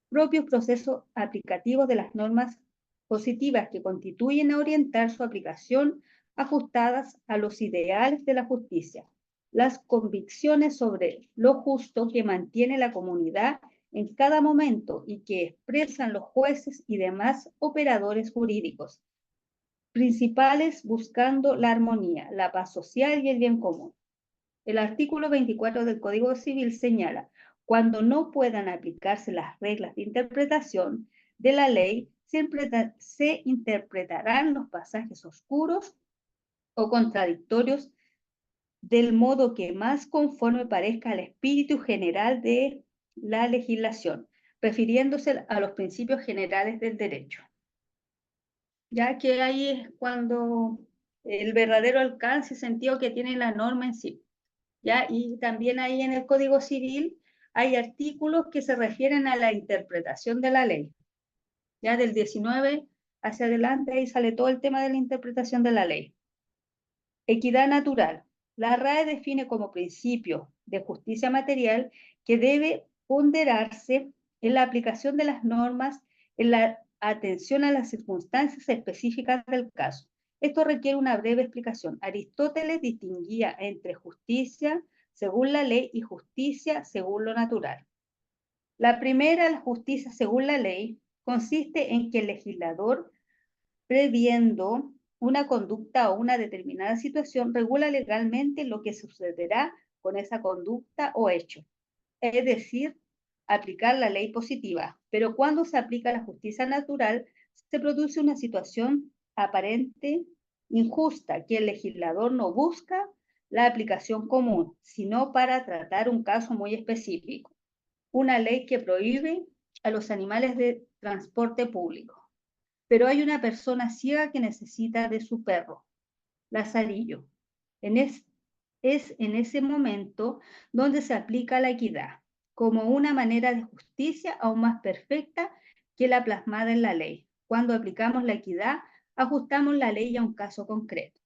propios procesos aplicativos de las normas positivas que constituyen a orientar su aplicación ajustadas a los ideales de la justicia. Las convicciones sobre lo justo que mantiene la comunidad en cada momento y que expresan los jueces y demás operadores jurídicos, principales buscando la armonía, la paz social y el bien común. El artículo 24 del Código Civil señala: cuando no puedan aplicarse las reglas de interpretación de la ley, se interpretarán los pasajes oscuros o contradictorios del modo que más conforme parezca al espíritu general de la legislación, refiriéndose a los principios generales del derecho. Ya que ahí es cuando el verdadero alcance y sentido que tiene la norma en sí. ¿Ya? Y también ahí en el Código Civil hay artículos que se refieren a la interpretación de la ley. Ya del 19 hacia adelante ahí sale todo el tema de la interpretación de la ley. Equidad natural. La RAE define como principio de justicia material que debe ponderarse en la aplicación de las normas, en la atención a las circunstancias específicas del caso. Esto requiere una breve explicación. Aristóteles distinguía entre justicia según la ley y justicia según lo natural. La primera, la justicia según la ley, consiste en que el legislador, previendo una conducta o una determinada situación, regula legalmente lo que sucederá con esa conducta o hecho. Es decir, aplicar la ley positiva, pero cuando se aplica la justicia natural, se produce una situación aparente injusta que el legislador no busca la aplicación común, sino para tratar un caso muy específico. Una ley que prohíbe a los animales de transporte público. Pero hay una persona ciega que necesita de su perro, Lazarillo. Es en ese momento donde se aplica la equidad, como una manera de justicia aún más perfecta que la plasmada en la ley. Cuando aplicamos la equidad, ajustamos la ley a un caso concreto.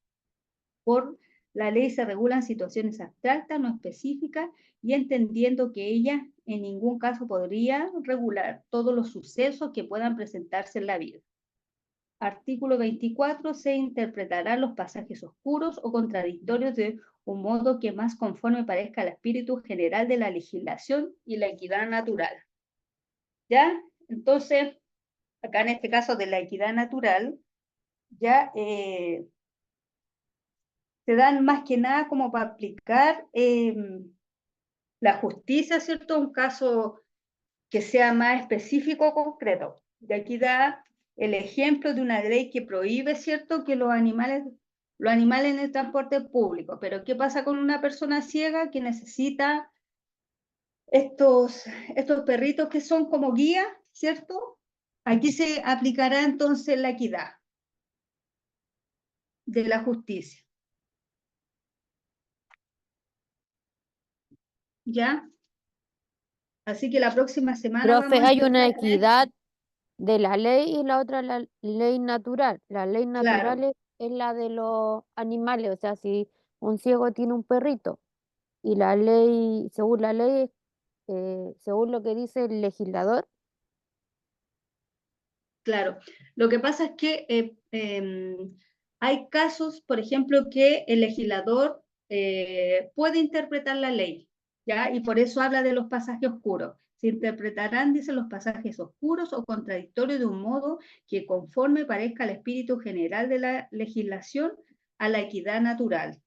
Por la ley se regulan situaciones abstractas, no específicas, y entendiendo que ella en ningún caso podría regular todos los sucesos que puedan presentarse en la vida. Artículo 24. Se interpretarán los pasajes oscuros o contradictorios de un modo que más conforme parezca al espíritu general de la legislación y la equidad natural. ¿Ya? Entonces, acá en este caso de la equidad natural, ya se dan más que nada como para aplicar la justicia, ¿cierto? Un caso que sea más específico o concreto. De aquí da el ejemplo de una ley que prohíbe, ¿cierto?, que los animales en el transporte público. Pero ¿qué pasa con una persona ciega que necesita estos perritos que son como guía, ¿cierto? Aquí se aplicará entonces la equidad de la justicia. ¿Ya? Así que la próxima semana Profe, vamos a hay una empezar a ver. equidad de la ley y la otra la ley natural. La ley natural Claro, es la de los animales, o sea, si un ciego tiene un perrito y la ley, según la ley, según lo que dice el legislador, claro. Lo que pasa es que hay casos, por ejemplo, que el legislador puede interpretar la ley, ¿ya? Y por eso habla de los pasajes oscuros. Se interpretarán, dice, los pasajes oscuros o contradictorios de un modo que conforme parezca al espíritu general de la legislación a la equidad natural,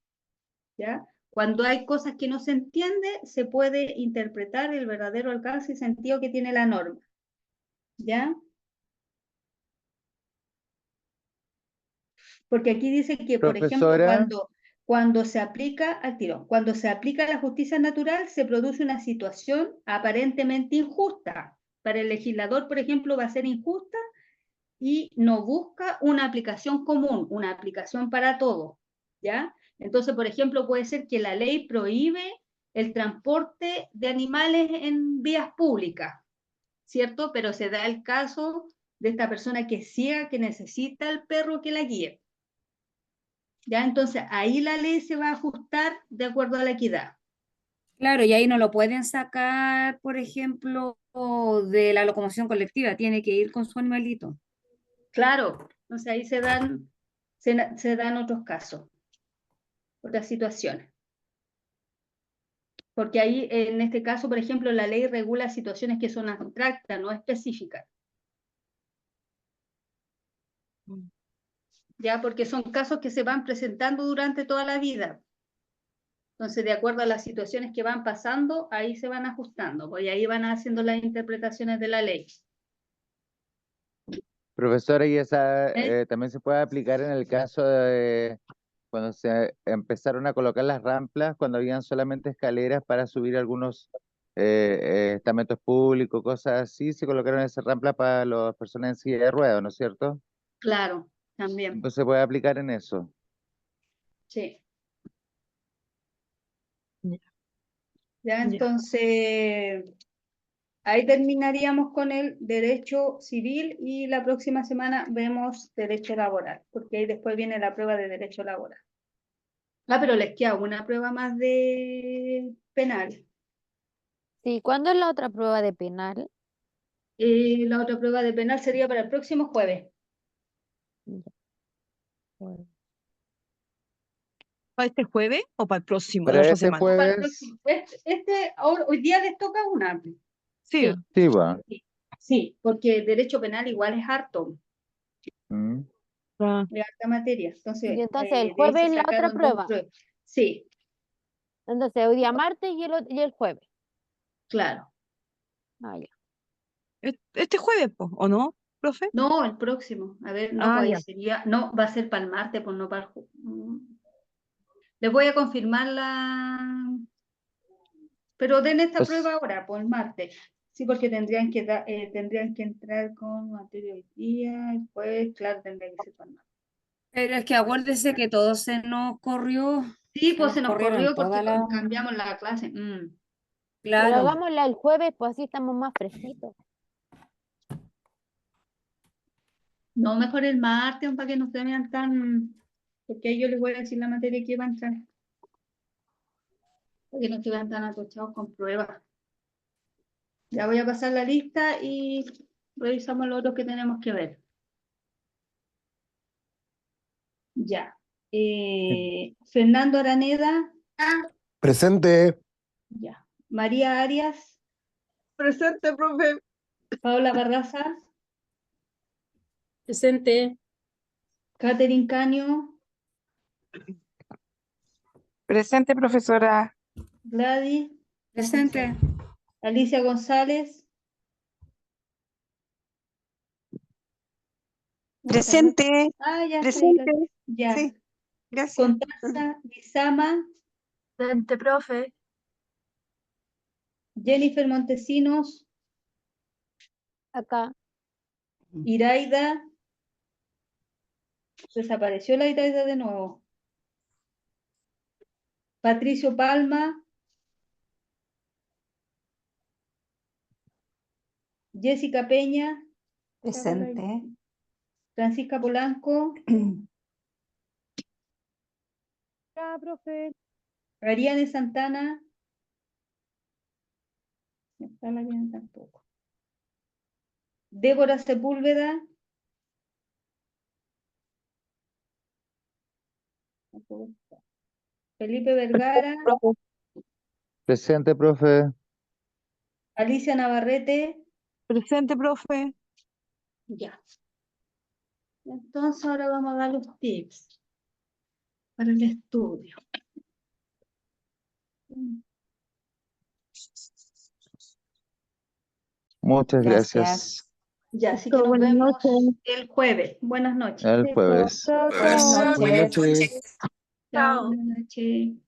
¿ya? Cuando hay cosas que no se entiende, se puede interpretar el verdadero alcance y sentido que tiene la norma, ¿ya? Porque aquí dice que, por ejemplo, Profesora, cuando se aplica al tiro, cuando se aplica la justicia natural, se produce una situación aparentemente injusta. Para el legislador, por ejemplo, va a ser injusta y no busca una aplicación común, una aplicación para todo, ¿ya? Entonces, por ejemplo, puede ser que la ley prohíbe el transporte de animales en vías públicas, ¿cierto? Pero se da el caso de esta persona que es ciega, que necesita al perro que la guíe. ¿Ya? Entonces, ahí la ley se va a ajustar de acuerdo a la equidad. Claro, y ahí no lo pueden sacar, por ejemplo, de la locomoción colectiva, tiene que ir con su animalito. Claro, entonces ahí se dan otros casos, otras situaciones. Porque ahí, en este caso, por ejemplo, la ley regula situaciones que son abstractas, no específicas. ¿Ya? Porque son casos que se van presentando durante toda la vida. Entonces, de acuerdo a las situaciones que van pasando, ahí se van ajustando, pues, y ahí van haciendo las interpretaciones de la ley. profesora, y esa ¿Eh? también se puede aplicar en el caso de cuando se empezaron a colocar las ramplas, cuando habían solamente escaleras para subir algunos estamentos públicos, cosas así, se colocaron esas ramplas para las personas en silla de ruedas, ¿no es cierto? Claro, también, Entonces se puede aplicar en eso. sí. Ya. Ya, Ya. entonces, ahí terminaríamos con el derecho civil y la próxima semana vemos derecho laboral, porque ahí después viene la prueba de derecho laboral. Ah, pero les queda una prueba más de penal. sí, ¿cuándo es la otra prueba de penal? La otra prueba de penal sería para el próximo jueves. Ya, bueno. ¿Para este jueves o para el próximo, la Para otra este semana? Para el jueves, próximo. Hoy día les toca una. Sí, sí, va. Sí, porque derecho penal igual es harto, Mm. ah, de harta materia. Entonces, Y entonces el de ahí se jueves la otra sacaron dos prueba. pruebas. Sí, Entonces hoy día martes y el jueves. claro. Ah, ya. Este jueves, po, ¿o no, profe? No, el próximo. A ver, no, Ah, pues ahí ya. sería, no, va a ser para el martes, pues no para el Les voy a confirmar pero den esta Pues, prueba ahora, por el martes. Sí, porque tendrían que entrar con materia hoy día, el jueves, claro, tendría que ser para el martes. Pero es que acuérdese que todo se nos corrió, Sí, se pues nos se nos corrieron corrió porque todas las... cambiamos la clase. Pero Claro, hagámosla el jueves, pues así estamos más fresquitos. No, mejor el martes, para que no se vean tan... Porque ahí yo les voy a decir la materia que va a entrar. Para que no se vean tan atochados con pruebas. Ya voy a pasar la lista y revisamos lo otro que tenemos que ver. Ya. Fernando Araneda. Presente. Ya. María Arias. Presente, profe. Paola Barraza. Presente. Catherine Caño. Presente, profesora. Gladys. presente. Alicia González. Presente. Ah, ya está. Presente. Ya. Sí, gracias. Constanza Lizama. Presente, profe. Jennifer Montesinos. Acá. Iraida. Desapareció la Iraida de nuevo. Patricio Palma. Jessica Peña. Presente. Francisca Polanco. Acá, profe. Ariane Santana. No está la Ariane tampoco. Débora Sepúlveda. Tampoco está. Felipe Vergara. Profe. presente, profe. Alicia Navarrete. Presente, profe. Ya. Entonces ahora vamos a dar los tips para el estudio. Muchas Gracias. gracias. Ya, así que nos Buenas vemos noches. el jueves. Buenas noches. El jueves. Chao, Buenas chao. noches. Buenas noches. Chao, Chao. buenas noches.